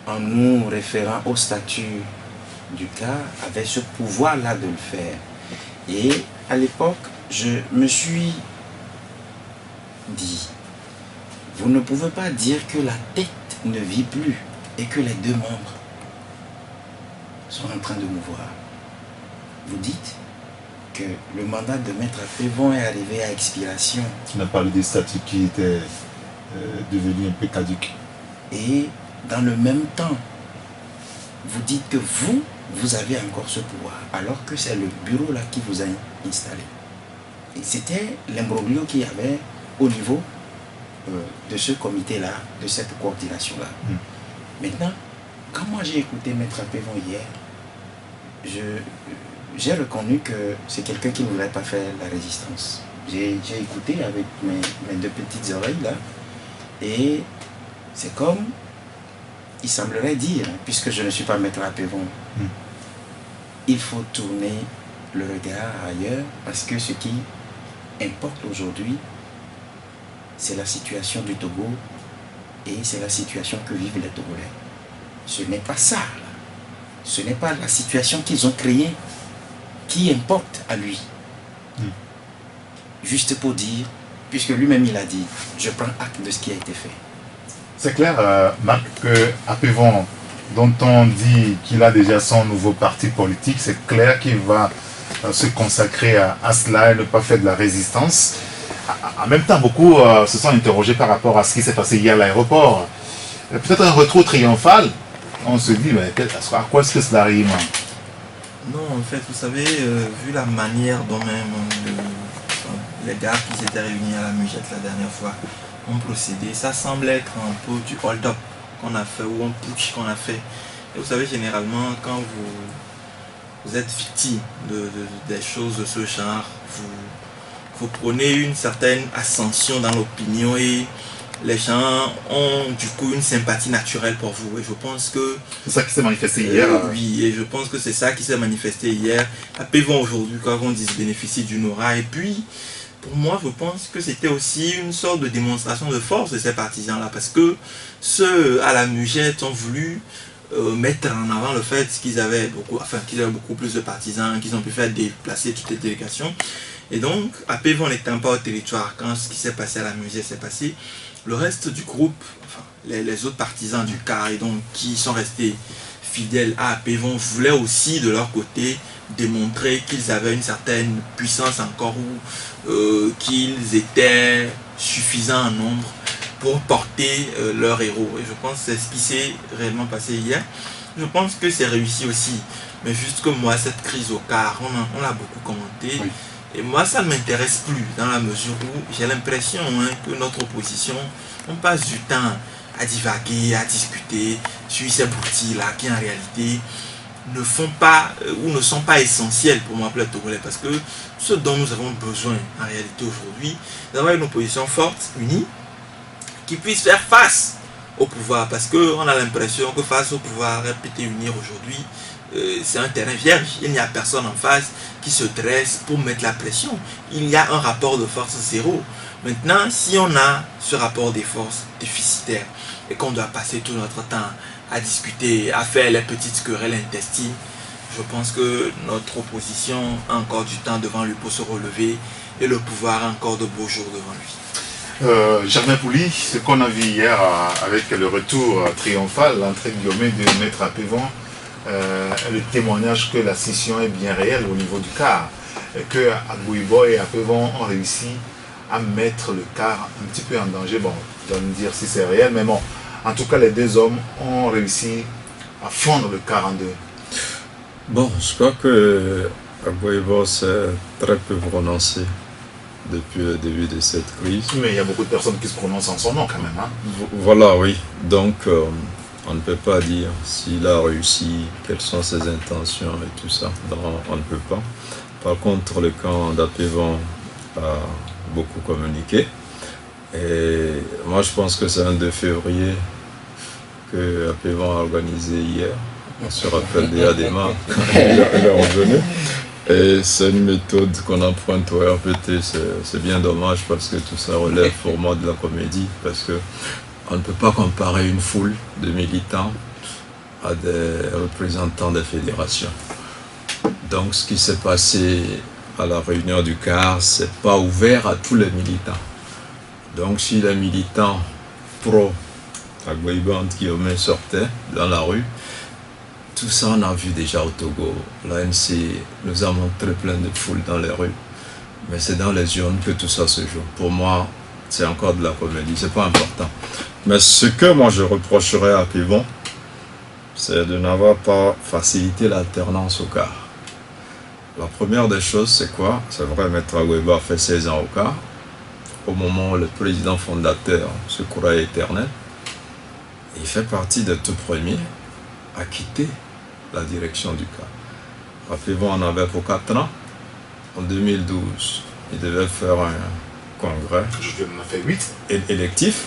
en nous référant au statut du cas, avait ce pouvoir-là de le faire. Et à l'époque, je me suis dit, vous ne pouvez pas dire que la tête ne vit plus et que les deux membres sont en train de mouvoir. Vous dites que le mandat de Maître Apévon est arrivé à expiration. Tu n'as parlé des statuts qui étaient devenus un peu caducs. Et dans le même temps, vous dites que vous avez encore ce pouvoir, alors que c'est le bureau là qui vous a installé. Et c'était l'imbroglio qu'il y avait au niveau de ce comité-là, de cette coordination-là. Maintenant, quand moi j'ai écouté Maître Apévon hier, j'ai reconnu que c'est quelqu'un qui ne voulait pas faire la résistance. J'ai écouté avec mes deux petites oreilles là, et c'est comme, il semblerait dire, puisque je ne suis pas maître à Pévon, il faut tourner le regard ailleurs, parce que ce qui importe aujourd'hui, c'est la situation du Togo, et c'est la situation que vivent les Togolais. Ce n'est pas ça, là. Ce n'est pas la situation qu'ils ont créée qui importe à lui. Juste pour dire, puisque lui-même il a dit, je prends acte de ce qui a été fait. C'est clair, Marc, que Apevon, dont on dit qu'il a déjà son nouveau parti politique, c'est clair qu'il va se consacrer à cela et ne pas faire de la résistance. En même temps, beaucoup se sont interrogés par rapport à ce qui s'est passé hier à l'aéroport. Peut-être un retour triomphal. On se dit, mais à quoi est-ce que cela rime? Non, en fait, vous savez, vu la manière dont même les gars qui s'étaient réunis à la Mugette la dernière fois ont procédé, ça semble être un peu du hold-up qu'on a fait ou un putsch qu'on a fait. Et vous savez, généralement, quand vous êtes victime des choses de ce genre, vous prenez une certaine ascension dans l'opinion et les gens ont du coup une sympathie naturelle pour vous. Et je pense que... C'est ça qui s'est manifesté hier. Oui, et je pense que c'est ça qui s'est manifesté hier. À Pévon aujourd'hui, quand on dit bénéficier d'une aura. Et puis, pour moi, je pense que c'était aussi une sorte de démonstration de force de ces partisans-là. Parce que ceux à la Mugette ont voulu mettre en avant le fait qu'ils avaient beaucoup plus de partisans, qu'ils ont pu faire déplacer toutes les délégations. Et donc, à Pévon n'étant pas au territoire, quand ce qui s'est passé à la Mugette s'est passé, le reste du groupe, enfin, les autres partisans du CAR et donc qui sont restés fidèles à Apevon voulaient aussi de leur côté démontrer qu'ils avaient une certaine puissance encore ou qu'ils étaient suffisants en nombre pour porter leur héros. Et je pense que c'est ce qui s'est réellement passé hier. Je pense que c'est réussi aussi. Mais juste que moi, cette crise au CAR, on l'a beaucoup commenté. Oui. Et moi, ça ne m'intéresse plus dans la mesure où j'ai l'impression que notre opposition, on passe du temps à divaguer, à discuter sur ces boutiques-là qui en réalité ne font pas ou ne sont pas essentiels pour moi, pour les Togolais. Parce que ce dont nous avons besoin en réalité aujourd'hui, c'est d'avoir une opposition forte, unie, qui puisse faire face au pouvoir. Parce qu'on a l'impression que face au pouvoir répété, unir aujourd'hui, c'est un terrain vierge. Il n'y a personne en face qui se dresse pour mettre la pression. Il y a un rapport de force zéro. Maintenant, si on a ce rapport de force déficitaire et qu'on doit passer tout notre temps à discuter, à faire les petites querelles intestines, je pense que notre opposition a encore du temps devant lui pour se relever et le pouvoir a encore de beaux jours devant lui. Germain Pouli, ce qu'on a vu hier avec le retour triomphal entre guillemets de Maître Apevon, le témoignage que la scission est bien réelle au niveau du CAR, que Agbouibo et Apevon ont réussi à mettre le CAR un petit peu en danger. Bon, je dois me dire si c'est réel, mais bon, en tout cas, les deux hommes ont réussi à fondre le CAR en deux. Bon, je crois que Agbouibo s'est très peu prononcé depuis le début de cette crise. Mais il y a beaucoup de personnes qui se prononcent en son nom quand même. Hein? Voilà, oui. Donc, on ne peut pas dire s'il a réussi, quelles sont ses intentions et tout ça. Donc, on ne peut pas. Par contre, le camp d'Apevon a beaucoup communiqué. Et moi, je pense que c'est un 2 février que Apevon a organisé hier. On se rappelle des Adema quand il est revenu. Et c'est une méthode qu'on emprunte au RPT. C'est bien dommage parce que tout ça relève pour moi de la comédie. Parce que on ne peut pas comparer une foule de militants à des représentants des fédérations. Donc ce qui s'est passé à la réunion du CAR, c'est pas ouvert à tous les militants. Donc si les militants pro-Agbouibo Guillaume sortaient dans la rue, tout ça on a vu déjà au Togo. L'ANC nous a montré plein de foules dans les rues. Mais c'est dans les urnes que tout ça se joue. Pour moi, c'est encore de la comédie, c'est pas important. Mais ce que moi je reprocherais à Apevon, c'est de n'avoir pas facilité l'alternance au CAR. La première des choses, c'est quoi? C'est vrai, Maître Agbouibo a fait 16 ans au CAR, au moment où le président fondateur se croyait éternel. Il fait partie des tout premiers à quitter la direction du CAR. Apevon en avait pour 4 ans. En 2012, il devait faire un congrès Aujourd'hui, on en a fait 8. électif.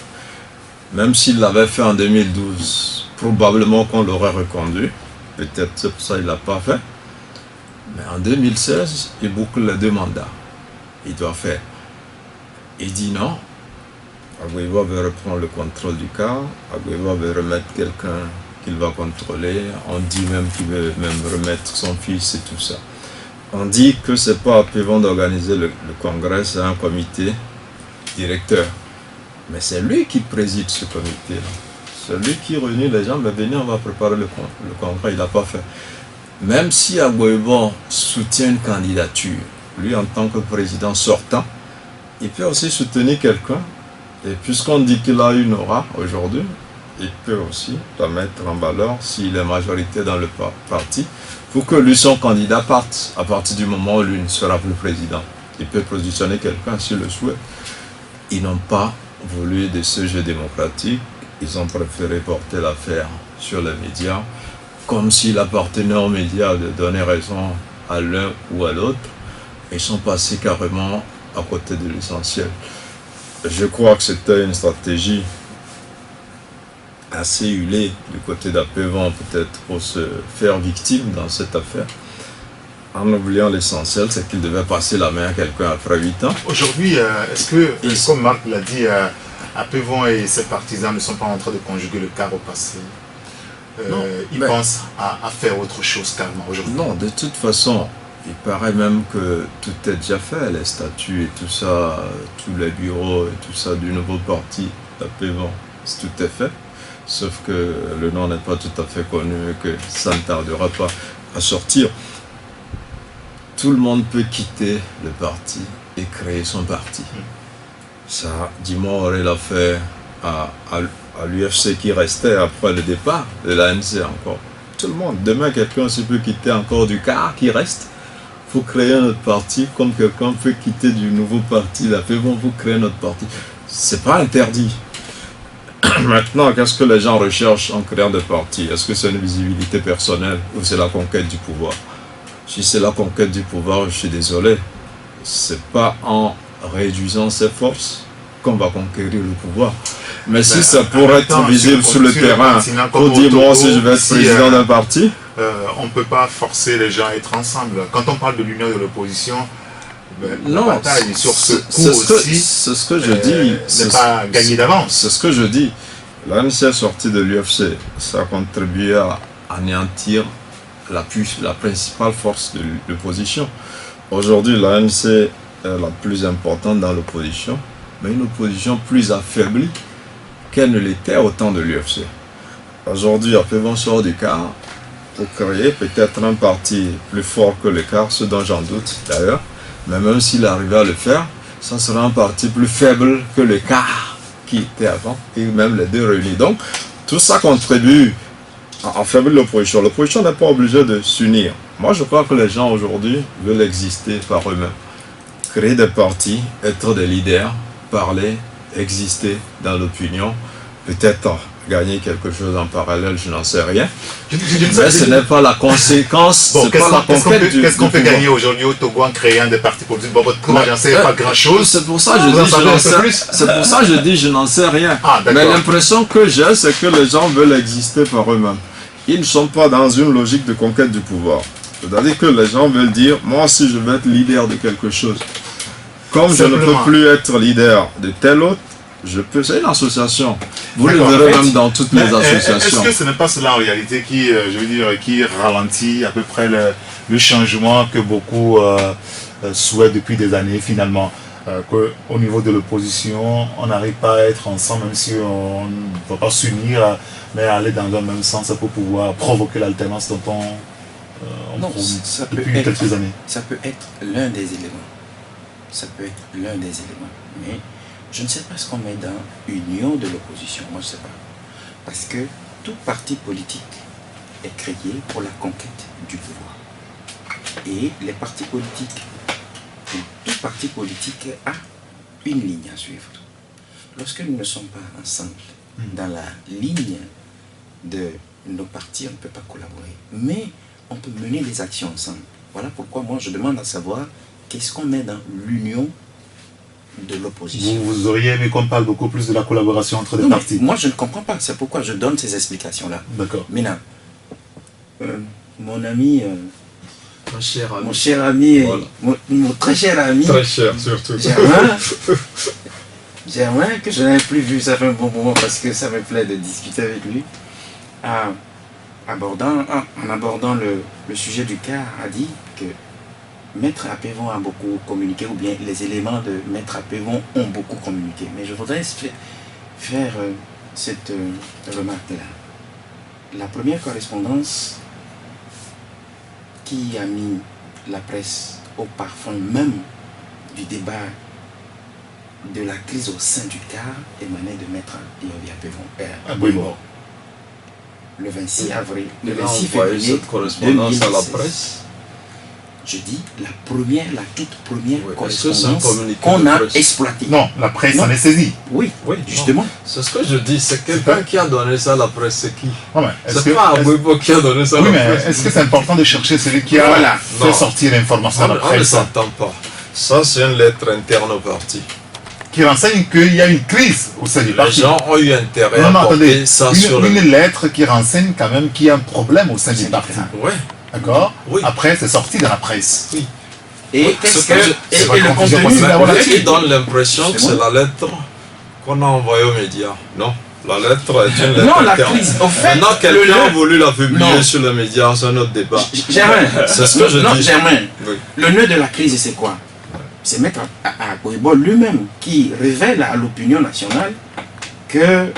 Même s'il l'avait fait en 2012, probablement qu'on l'aurait reconduit. Peut-être c'est pour ça qu'il ne l'a pas fait. Mais en 2016, il boucle les 2 mandats. Il doit faire. Il dit non. Aguiva veut reprendre le contrôle du cas. Aguiva veut remettre quelqu'un qu'il va contrôler. On dit même qu'il veut même remettre son fils et tout ça. On dit que c'est pas à Pévon d'organiser le congrès, c'est un comité directeur. Mais c'est lui qui préside ce comité-là. C'est lui qui réunit les gens. Mais venez, on va préparer le congrès. Il n'a pas fait. Même si Aguiva soutient une candidature, lui en tant que président sortant, il peut aussi soutenir quelqu'un. Et puisqu'on dit qu'il a une aura aujourd'hui, il peut aussi la mettre en valeur s'il est majorité dans le parti, pour que lui, son candidat, parte à partir du moment où lui ne sera plus président. Il peut positionner quelqu'un s'il le souhaite. Ils n'ont pas voulu de ce jeu démocratique. Ils ont préféré porter l'affaire sur les médias, comme s'il appartenait aux médias de donner raison à l'un ou à l'autre. Ils sont passés carrément à côté de l'essentiel. Je crois que c'était une stratégie assez huilée du côté d'Apévan, peut-être pour se faire victime dans cette affaire, en oubliant l'essentiel, c'est qu'il devait passer la main à quelqu'un après 8 ans. Aujourd'hui, est-ce que, comme Marc l'a dit, Apévan et ses partisans ne sont pas en train de conjuguer le quart au passé? Ils pensent à faire autre chose carrément aujourd'hui? Non, de toute façon, il paraît même que tout est déjà fait, les statuts et tout ça, tous les bureaux et tout ça du nouveau parti d'Apévan, tout est fait. Sauf que le nom n'est pas tout à fait connu et que ça ne tardera pas à sortir. Tout le monde peut quitter le parti et créer son parti. Ça, Dimon aurait l'a fait à l'UFC qui restait après le départ de l'ANC encore. Tout le monde. Demain, quelqu'un aussi peut quitter encore du quart qui reste. Il faut créer un autre parti, comme quelqu'un peut quitter du nouveau parti. Là, il faut créer notre parti. C'est pas interdit. Maintenant, qu'est-ce que les gens recherchent en créant des partis? Est-ce que c'est une visibilité personnelle ou c'est la conquête du pouvoir? Si c'est la conquête du pouvoir, je suis désolé. C'est pas en réduisant ses forces qu'on va conquérir le pouvoir. Mais si ça pourrait être visible sur le terrain, pour dire moi si je vais être président d'un parti, on ne peut pas forcer les gens à être ensemble. Quand on parle de l'union de l'opposition, non, la bataille sur ce coup aussi, c'est ce que je dis. n'est pas gagné d'avance. C'est ce que je dis. L'ANC est sortie de l'UFC. Ça a contribué à anéantir la principale force de l'opposition. Aujourd'hui, l'ANC est la plus importante dans l'opposition, mais une opposition plus affaiblie qu'elle ne l'était au temps de l'UFC. Aujourd'hui, Apévan sort du quart pour créer peut-être un parti plus fort que le quart, ce dont j'en doute d'ailleurs. Mais même s'il arrivait à le faire, ça sera un parti plus faible que le quart qui était avant, et même les deux réunis. Donc, tout ça contribue à affaiblir l'opposition. L'opposition n'est pas obligée de s'unir. Moi, je crois que les gens aujourd'hui veulent exister par eux-mêmes. Créer des partis, être des leaders, parler, exister dans l'opinion, peut-être gagner quelque chose en parallèle, je n'en sais rien. Mais ce n'est pas la conséquence, bon, c'est pas la conquête du Qu'est-ce qu'on peut gagner aujourd'hui au Togo en créant des partis politiques? Bon, votre courage, j'en sais pas grand-chose. C'est pour ça que je dis je n'en sais rien. Mais l'impression que j'ai, c'est que les gens veulent exister par eux-mêmes. Ils ne sont pas dans une logique de conquête du pouvoir. C'est-à-dire que les gens veulent dire, moi aussi je veux être leader de quelque chose. Comme je ne peux plus être leader de tel autre, je peux. C'est une association. Vous le verrez même dans toutes les associations. Est-ce que ce n'est pas cela en réalité qui, je veux dire, qui ralentit à peu près le changement que beaucoup souhaitent depuis des années finalement, qu'au niveau de l'opposition, on n'arrive pas à être ensemble, même si on ne va pas s'unir, mais aller dans le même sens pour pouvoir provoquer l'alternance dont on non, depuis quelques années. Ça peut être l'un des éléments. Ça peut être l'un des éléments. Mais je ne sais pas ce qu'on met dans union de l'opposition. Moi, je ne sais pas. Parce que tout parti politique est créé pour la conquête du pouvoir. Et les partis politiques, tout parti politique a une ligne à suivre. Lorsque nous ne sommes pas ensemble dans la ligne de nos partis, on ne peut pas collaborer. Mais on peut mener des actions ensemble. Voilà pourquoi moi je demande à savoir qu'est-ce qu'on met dans l'union de l'opposition. Vous auriez aimé qu'on parle beaucoup plus de la collaboration entre les Non, mais partis. moi, je ne comprends pas. C'est pourquoi je donne ces explications-là. D'accord. Maintenant, mon ami, Mon cher ami, mon cher ami, voilà. mon très cher ami, Très cher surtout. Germain, que je n'avais plus vu, ça fait un bon moment parce que ça me plaît de discuter avec lui, en abordant le sujet du cas, a dit que Maître Apévon a beaucoup communiqué, ou bien les éléments de Maître Apévon ont beaucoup communiqué. Mais je voudrais faire cette remarque-là. La première correspondance qui a mis la presse au parfum même du débat de la crise au sein du CAR émanait de Maître Yovi Apévon. Le 26 avril, le 26 février cette correspondance 2016. à la presse. Je dis la toute première Oui, correspondance communiqué qu'on de a presse? exploitée. Non, la presse Non. en est saisie. Oui, Oui, justement. C'est ce que je dis, c'est quelqu'un qui a donné ça à la presse, c'est qui? Ouais, mais est-ce C'est que- pas est-ce- Abouibo qui a donné ça à Oui, la mais presse. est-ce que c'est important de chercher celui qui a Voilà. fait Non. sortir l'information à la On ne presse s'entend pas. Ça, c'est une lettre interne au parti. qui renseigne qu'il y a une crise au sein du Les parti? gens ont eu intérêt Non, à non, porter attendez. ça sur le... Une lettre qui renseigne quand même qu'il y a un problème au sein du parti. Ouais. D'accord? Oui. Après, c'est sorti dans la presse. Oui. Et Oui, qu'est-ce c'est que que- et c'est pas le confusion contenu possible Mais d'avoir ce là-dessus. qui donne l'impression que C'est c'est moi. la lettre qu'on a envoyée aux médias. Non. La lettre est une lettre Non, la interne. crise. Au fait, Maintenant, quelqu'un a nœud- voulu la publier Non. sur les médias, c'est un autre débat. Germain, C'est ce que je non, dis. Germain, Oui. le nœud de la crise, c'est quoi? C'est Maître Apévon lui-même qui révèle à l'opinion nationale que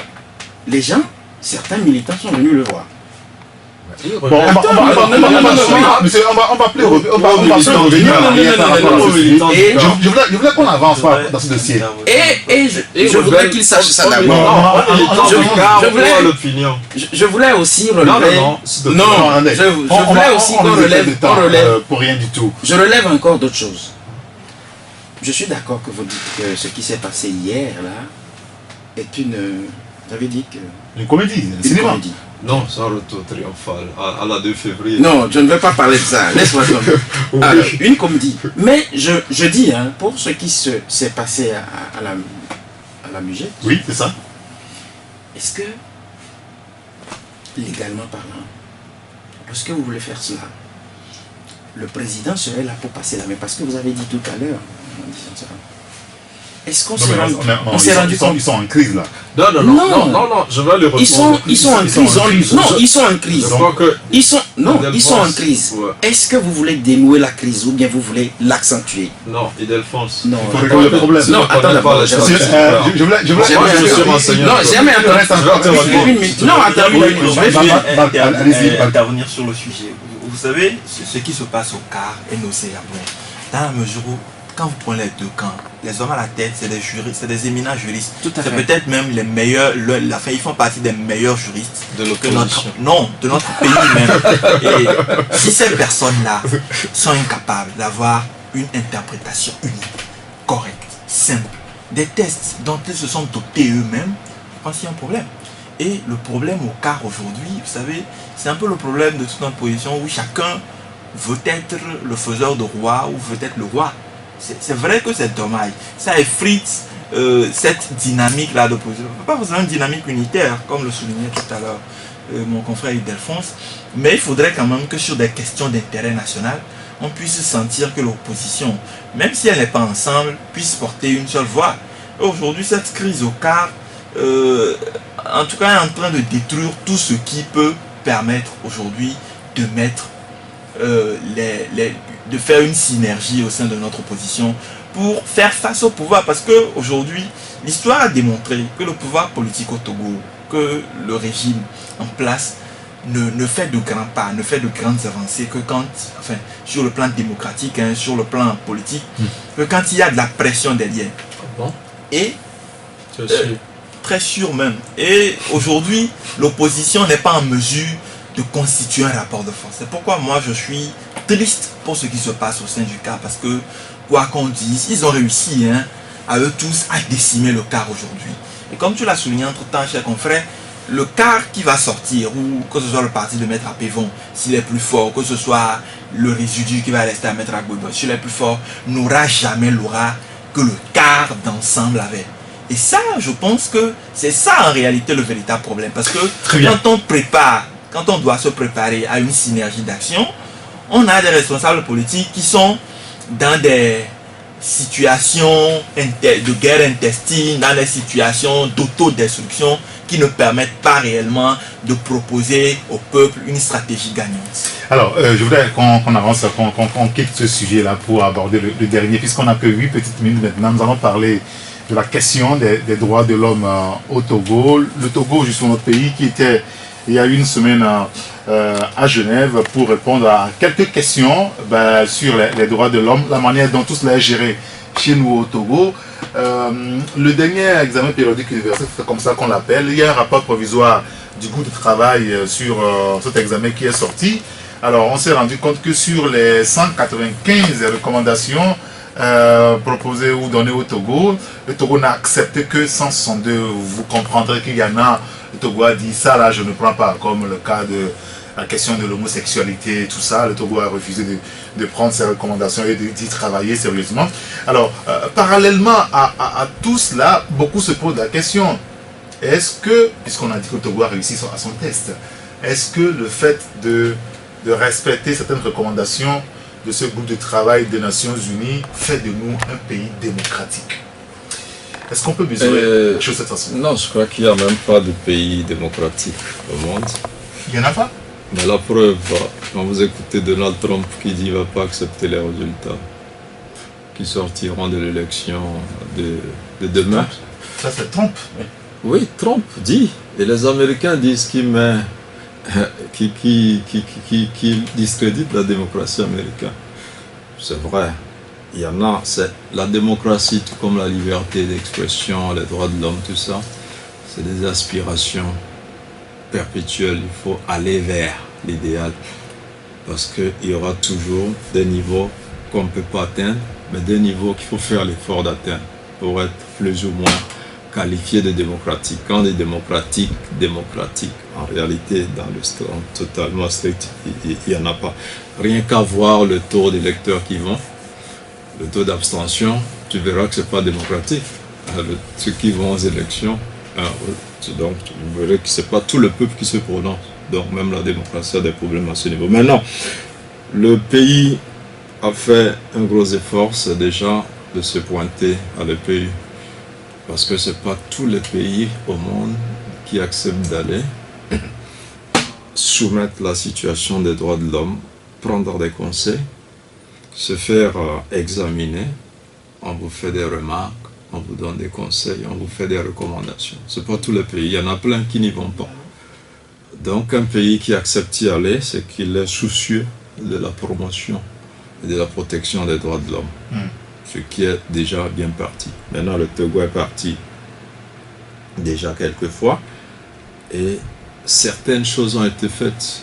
les gens, certains militants sont venus le voir. Bon, on va appeler revenir non, arrière par rapport à ceci. Et Je voulais qu'on avance dans ce dossier. je voudrais qu'il sache ça d'abord. l'opinion. Je voulais aussi Non, relever. non, s'il te plaît. Non, attendez. je voulais aussi qu'on relève. Pour rien du tout. Je relève encore d'autres choses. Je suis d'accord que vous dites que ce qui s'est passé hier, là, est une... Vous avez dit que... Une comédie, un Une cinéma. comédie. Non, c'est un retour triomphal à la 2 février. Non, je ne veux pas parler de ça. Laisse-moi tomber. Oui. Alors, une comédie. Mais je dis, hein, pour ce qui s'est passé à la Mugette, Oui, c'est ça. est-ce que, légalement parlant, lorsque vous voulez faire cela, le président serait là pour passer la main? Parce que vous avez dit tout à l'heure, en disant ça, est-ce qu'on Non, s'est mais rendu, non, on s'est rendu compte? ils sont en crise là. Non, je vais le répondre. Ils sont en crise. Non, ils sont en crise. Je crois que... Ils sont en Ildefonse, crise. ouais. Est-ce que vous voulez dénouer la crise ou bien vous voulez l'accentuer? Non, Ildefonse. Non, Il faut régler le problème. Non, attends d'abord. Je voulais. Moi, je suis renseigné. Non, jamais Il reste encore une minute. Non, attends une minute. Je vais Allez-y. intervenir sur le sujet. Vous savez, ce qui se passe au CAR est nauséabond. Dans la mesure où, quand vous prenez les deux camps, les hommes à la tête, c'est des juristes, c'est des éminents juristes. Tout à C'est fait. peut-être même les meilleurs, ils font partie des meilleurs juristes De que l'opposition. de notre pays même. Et si ces personnes-là sont incapables d'avoir une interprétation unique, correcte, simple, des tests dont ils se sont dotés eux-mêmes, je pense qu'il y a un problème. Et le problème au CAR aujourd'hui, vous savez, c'est un peu le problème de toute notre position où chacun veut être le faiseur de roi ou veut être le roi. C'est vrai que c'est dommage. Ça effrite cette dynamique-là d'opposition. Pas forcément une dynamique unitaire, comme le soulignait tout à l'heure mon confrère Ildefonse, mais il faudrait quand même que sur des questions d'intérêt national, on puisse sentir que l'opposition, même si elle n'est pas ensemble, puisse porter une seule voix. Aujourd'hui, cette crise au CAR, en tout cas, est en train de détruire tout ce qui peut permettre aujourd'hui de mettre de faire une synergie au sein de notre opposition pour faire face au pouvoir, parce que aujourd'hui l'histoire a démontré que le pouvoir politique au Togo, que le régime en place ne fait de grands pas, ne fait de grandes avancées que quand, enfin sur le plan démocratique, hein, sur le plan politique, que quand il y a de la pression derrière. Bon, Et je suis... très sûr même. Et aujourd'hui, l'opposition n'est pas en mesure de constituer un rapport de force. C'est pourquoi moi je suis triste pour ce qui se passe au sein du CAR, parce que quoi qu'on dise, ils ont réussi à eux tous à décimer le CAR aujourd'hui. Et comme tu l'as souligné entre temps, cher confrère, le quart qui va sortir, ou que ce soit le parti de Maître Apévon, s'il est plus fort, que ce soit le résidu qui va rester à Maître Agbouba, s'il est plus fort, n'aura jamais l'aura que le quart d'ensemble avait. Et ça, je pense que c'est ça en réalité le véritable problème. Parce que quand on doit se préparer à une synergie d'action, on a des responsables politiques qui sont dans des situations de guerre intestine, dans des situations d'autodestruction qui ne permettent pas réellement de proposer au peuple une stratégie gagnante. Alors, je voudrais qu'on avance, qu'on quitte ce sujet-là pour aborder le dernier, puisqu'on n'a que 8 petites minutes maintenant. Nous allons parler de la question des droits de l'homme au Togo. Le Togo, justement, notre pays qui était il y a une semaine à Genève pour répondre à quelques questions sur les droits de l'homme, la manière dont tout cela est géré chez nous au Togo. Le dernier examen périodique universel, c'est comme ça qu'on l'appelle, il y a un rapport provisoire du groupe de travail sur cet examen qui est sorti. Alors on s'est rendu compte que sur les 195 recommandations proposées ou données au Togo, le Togo n'a accepté que 162. Vous comprendrez qu'il y en a, le Togo a dit ça là je ne prends pas, comme le cas de la question de l'homosexualité et tout ça. Le Togo a refusé de prendre ces recommandations et d'y travailler sérieusement. Alors, parallèlement à tout cela, beaucoup se posent la question, est-ce que, puisqu'on a dit que le Togo a réussi à son test, est-ce que le fait de respecter certaines recommandations de ce groupe de travail des Nations Unies fait de nous un pays démocratique? Est-ce qu'on peut mesurer les choses de cette façon? Non, je crois qu'il n'y a même pas de pays démocratique au monde. Il n'y en a pas? Mais la preuve, quand vous écoutez Donald Trump qui dit qu'il ne va pas accepter les résultats qui sortiront de l'élection de demain. Ça c'est Trump. Oui, Trump dit. Et les Américains disent qu'il discrédite la démocratie américaine. C'est vrai. Il y en a, c'est la démocratie, tout comme la liberté d'expression, les droits de l'homme, tout ça, c'est des aspirations perpétuelles. Il faut aller vers l'idéal parce qu'il y aura toujours des niveaux qu'on ne peut pas atteindre, mais des niveaux qu'il faut faire l'effort d'atteindre pour être plus ou moins qualifié de démocratique. Quand on est démocratique, en réalité, dans le stand totalement strict, il n'y en a pas. Rien qu'à voir le taux d'électeurs qui vont, le taux d'abstention, tu verras que ce n'est pas démocratique. Ceux qui vont aux élections, donc vous verrez que ce n'est pas tout le peuple qui se prononce. Donc même la démocratie a des problèmes à ce niveau. Maintenant, le pays a fait un gros effort, c'est déjà de se pointer à l'EPU. Parce que ce n'est pas tous les pays au monde qui acceptent d'aller soumettre la situation des droits de l'homme, prendre des conseils, se faire examiner, on vous fait des remarques, on vous donne des conseils, on vous fait des recommandations. Ce n'est pas tous les pays, il y en a plein qui n'y vont pas. Donc un pays qui accepte d'y aller, c'est qu'il est soucieux de la promotion et de la protection des droits de l'homme. Ce qui est déjà bien parti. Maintenant le Togo est parti déjà quelques fois et certaines choses ont été faites,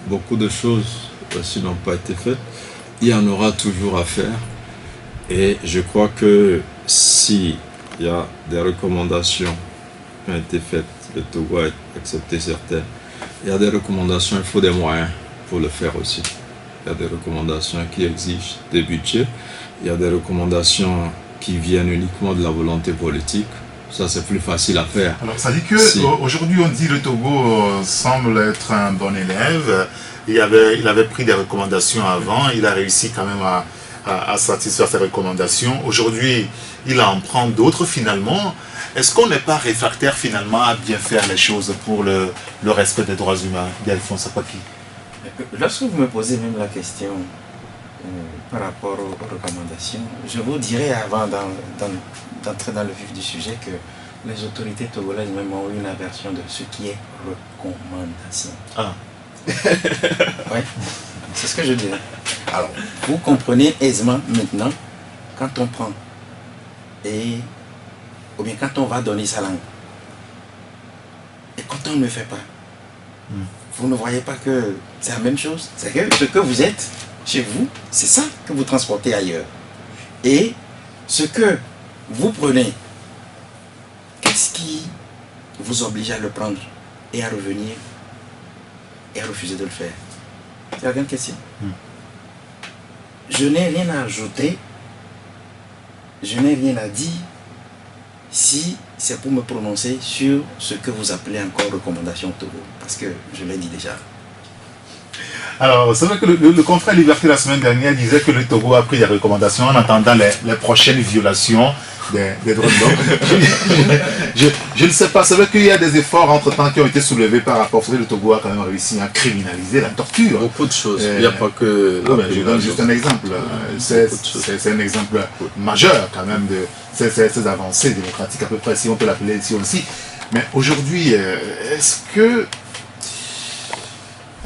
beaucoup de choses aussi n'ont pas été faites. Il y en aura toujours à faire et je crois que s'il y a des recommandations qui ont été faites, le Togo a accepté certaines, il y a des recommandations, il faut des moyens pour le faire aussi. Il y a des recommandations qui exigent des budgets, il y a des recommandations qui viennent uniquement de la volonté politique. Ça, c'est plus facile à faire. Alors, ça dit que aujourd'hui, on dit que le Togo semble être un bon élève. Il avait pris des recommandations avant. Il a réussi quand même à satisfaire ses recommandations. Aujourd'hui, il en prend d'autres finalement. Est-ce qu'on n'est pas réfractaire finalement à bien faire les choses pour le respect des droits humains, Alphonse Sapaki? Lorsque vous me posez même la question par rapport aux recommandations, je vous dirais avant d'entrer dans le vif du sujet que les autorités togolaises même ont eu une aversion de ce qui est recommandation. Ah. Oui, c'est ce que je dirais. Alors, vous comprenez aisément maintenant quand on prend ou bien quand on va donner sa langue et quand on ne fait pas, vous ne voyez pas que c'est la même chose? C'est que ce que vous êtes chez vous, c'est ça que vous transportez ailleurs. Et ce que vous prenez, qu'est-ce qui vous oblige à le prendre et à revenir et à refuser de le faire. C'est la grande question. Je n'ai rien à ajouter, je n'ai rien à dire si c'est pour me prononcer sur ce que vous appelez encore recommandation Togo, parce que je l'ai dit déjà. Alors, c'est vrai que le confrère Liberté la semaine dernière disait que le Togo a pris des recommandations en attendant les prochaines violations des droits de l'homme. Je ne sais pas, c'est vrai qu'il y a des efforts entre-temps qui ont été soulevés par rapport. Vous savez, le Togo a quand même réussi à criminaliser la torture. Beaucoup de choses. Il n'y a pas que... Je donne juste un exemple. C'est un exemple majeur quand même de ces avancées démocratiques à peu près, si on peut l'appeler ici aussi. Mais aujourd'hui, est-ce que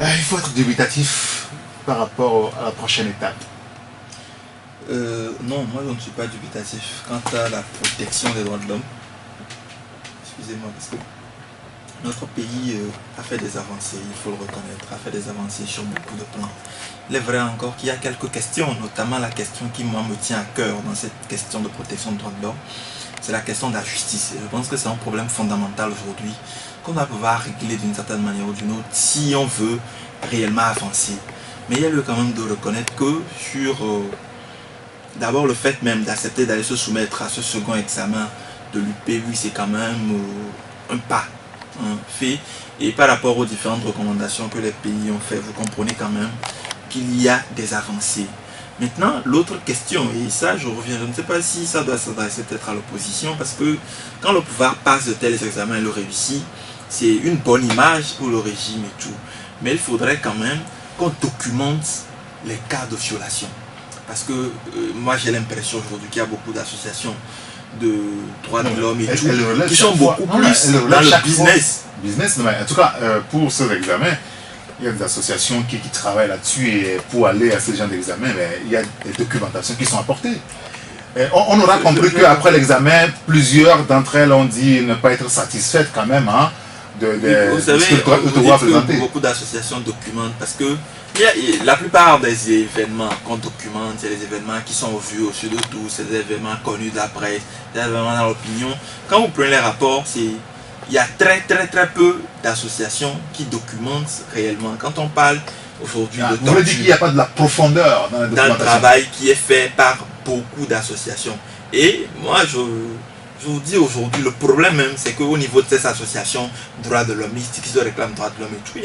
il faut être dubitatif par rapport à la prochaine étape? Non, moi je ne suis pas dubitatif quant à la protection des droits de l'homme. Excusez-moi, parce que notre pays a fait des avancées, il faut le reconnaître, a fait des avancées sur beaucoup de plans. Il est vrai encore qu'il y a quelques questions, notamment la question qui moi me tient à cœur dans cette question de protection des droits de l'homme, c'est la question de la justice. Et je pense que c'est un problème fondamental aujourd'hui qu'on va pouvoir régler d'une certaine manière ou d'une autre si on veut réellement avancer. Mais il y a lieu quand même de reconnaître que sur d'abord le fait même d'accepter d'aller se soumettre à ce second examen de l'UP, oui, c'est quand même un pas fait. Et par rapport aux différentes recommandations que les pays ont fait, vous comprenez quand même qu'il y a des avancées. Maintenant, l'autre question, et ça je reviens, je ne sais pas si ça doit s'adresser peut-être à l'opposition, parce que quand le pouvoir passe de tels examens et le réussit, c'est une bonne image pour le régime et tout. Mais il faudrait quand même qu'on documente les cas de violation. Parce que moi j'ai l'impression aujourd'hui qu'il y a beaucoup d'associations de droits de l'homme et tout, qui sont beaucoup plus dans le business. En tout cas, pour ces examens, il y a des associations qui travaillent là-dessus et pour aller à ce genre d'examen, il y a des documentations qui sont apportées. On aura compris qu'après l'examen, plusieurs d'entre elles ont dit ne pas être satisfaites quand même vous savez, beaucoup d'associations documentent parce que la plupart des événements qu'on documente, c'est les événements qui sont vus au sud de tout, c'est des événements connus de la presse, des événements dans l'opinion. Quand vous prenez les rapports, il y a très peu d'associations qui documentent réellement. Quand on parle aujourd'hui de torture, vous voulez dire qu'il n'y a pas de la profondeur dans la documentation, dans le travail qui est fait par beaucoup d'associations. Et moi, je vous dis aujourd'hui, le problème même, c'est qu'au niveau de ces associations droits de l'homme, qui se réclament droits de l'homme et tout, il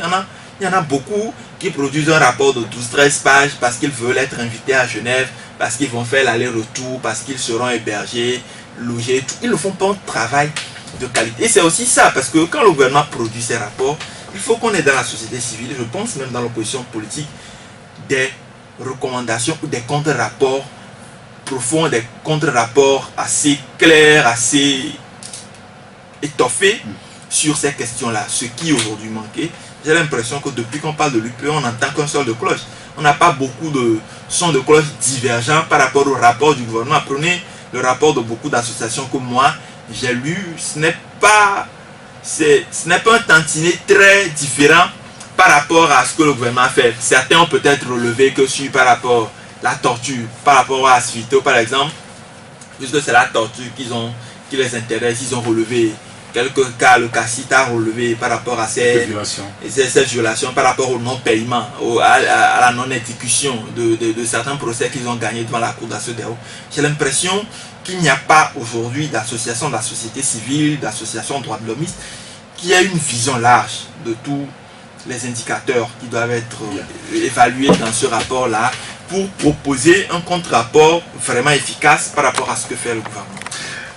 y en a beaucoup qui produisent un rapport de 12-13 pages parce qu'ils veulent être invités à Genève, parce qu'ils vont faire l'aller-retour, parce qu'ils seront hébergés, logés, tout. Ils ne font pas un travail de qualité. Et c'est aussi ça, parce que quand le gouvernement produit ces rapports, il faut qu'on ait dans la société civile, je pense même dans l'opposition politique, des recommandations ou des contre-rapports profonds, des contre-rapports assez clairs, assez étoffés sur ces questions-là. Ce qui aujourd'hui manquait, j'ai l'impression que depuis qu'on parle de l'UPE, on n'entend qu'un seul de cloche. On n'a pas beaucoup de sons de cloche divergents par rapport au rapport du gouvernement. Prenez le rapport de beaucoup d'associations que moi j'ai lu, ce n'est pas un tantinet très différent par rapport à ce que le gouvernement a fait. Certains ont peut-être relevé que par rapport à la torture, par rapport à Asfito par exemple, puisque c'est la torture qui les intéresse, ils ont relevé quelques cas, le CACIT a relevé par rapport à ces violations, par rapport au non-paiement, à la non-exécution de certains procès qu'ils ont gagnés devant la Cour d'ASEDEO. J'ai l'impression qu'il n'y a pas aujourd'hui d'association de la société civile, d'association droits de l'homme qui a une vision large de tous les indicateurs qui doivent être évalués dans ce rapport-là pour proposer un contre-rapport vraiment efficace par rapport à ce que fait le gouvernement.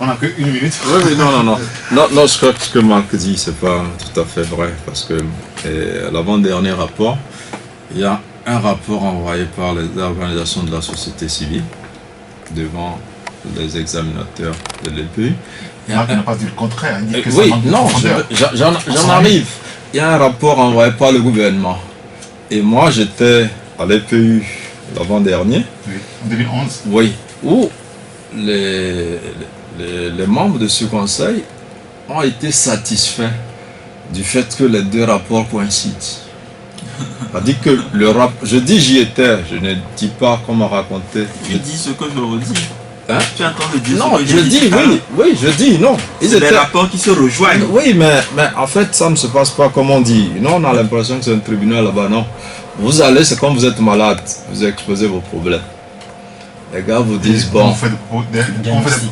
On n'a qu'une minute. Oui, mais non, je crois que ce que Marc dit, c'est pas tout à fait vrai, parce que l'avant-dernier rapport, il y a un rapport envoyé par les organisations de la société civile devant les examinateurs de l'EPU. Marc n'a pas dit le contraire. Il dit que oui, non, j'en arrive. Il y a un rapport envoyé par le gouvernement. Et moi, j'étais à l'EPU l'avant-dernier. Oui, en 2011. Oui, où les membres de ce conseil ont été satisfaits du fait que les deux rapports coïncident. C'est-à-dire que le rapport, je dis j'y étais, je ne dis pas comment raconter. Je dis ce que je redis. Hein? Tu entends le dire Non, ce que je j'ai dit dis tout à l'heure. oui, je dis non. Ils C'est des étaient... rapports qui se rejoignent. Oui, mais en fait, ça ne se passe pas comme on dit. Non, on a l'impression que c'est un tribunal là-bas, non. Vous allez, c'est comme vous êtes malade, vous exposez vos problèmes. Les gars vous disent, bon, On fait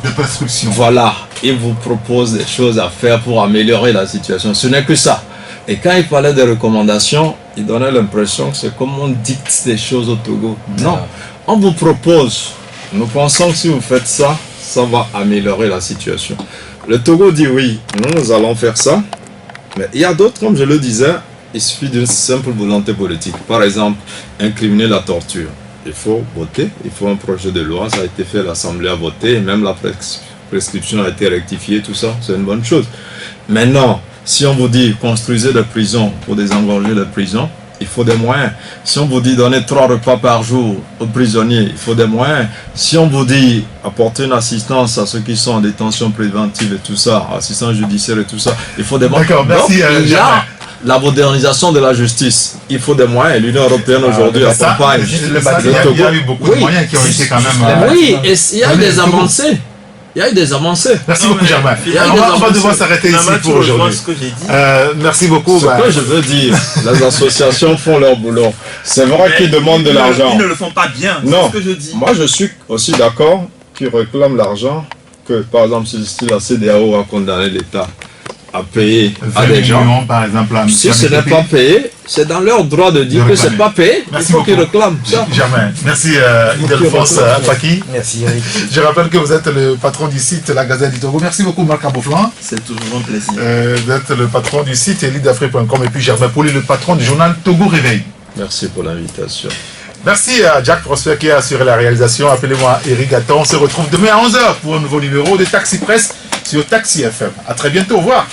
des prescriptions. voilà, ils vous proposent des choses à faire pour améliorer la situation. Ce n'est que ça. Et quand il parlait des recommandations, il donnait l'impression que c'est comme on dicte des choses au Togo. Non, on vous propose. Nous pensons que si vous faites ça, ça va améliorer la situation. Le Togo dit oui, nous allons faire ça. Mais il y a d'autres, comme je le disais, il suffit d'une simple volonté politique. Par exemple, incriminer la torture. Il faut voter, il faut un projet de loi, ça a été fait, l'Assemblée a voté, et même la prescription a été rectifiée, tout ça, c'est une bonne chose. Maintenant, si on vous dit construisez des prisons pour désengorger les prisons, il faut des moyens. Si on vous dit donner 3 repas par jour aux prisonniers, il faut des moyens. Si on vous dit apporter une assistance à ceux qui sont en détention préventive et tout ça, assistance judiciaire et tout ça, il faut des moyens. D'accord, merci. Donc, il y a la modernisation de la justice. Il faut des moyens. L'Union européenne aujourd'hui accompagne. Il y a eu beaucoup de moyens qui ont été quand même... Oui, et il y a eu des avancées. Il y a eu des avancées. Merci beaucoup, Germain. On va devoir s'arrêter ici pour aujourd'hui. Merci beaucoup. Ce que je veux dire, les associations font leur boulot. C'est vrai qu'ils demandent de l'argent. Ils ne le font pas bien, Non, c'est ce que je dis. moi je suis aussi d'accord qu'ils réclament l'argent que, par exemple, si la CEDEAO a condamné l'État à payer à des gens. Par exemple, Si ce n'est pas payé, c'est dans leur droit de dire que ce n'est pas payé. Il faut qu'ils réclament ça. Germain, merci Ildefonse Paki. Merci Eric. Je rappelle que vous êtes le patron du site La Gazette du Togo. Merci beaucoup Marc Aboflan. C'est toujours un plaisir. Vous êtes le patron du site eliteafrique.com et puis Germain Pouli, le patron du journal Togo Réveil. Merci pour l'invitation. Merci à Jack Prosper qui a assuré la réalisation. Appelez-moi Eric Gatton. On se retrouve demain à 11h pour un nouveau numéro de Taxi Presse sur Taxi FM. A très bientôt. Au revoir.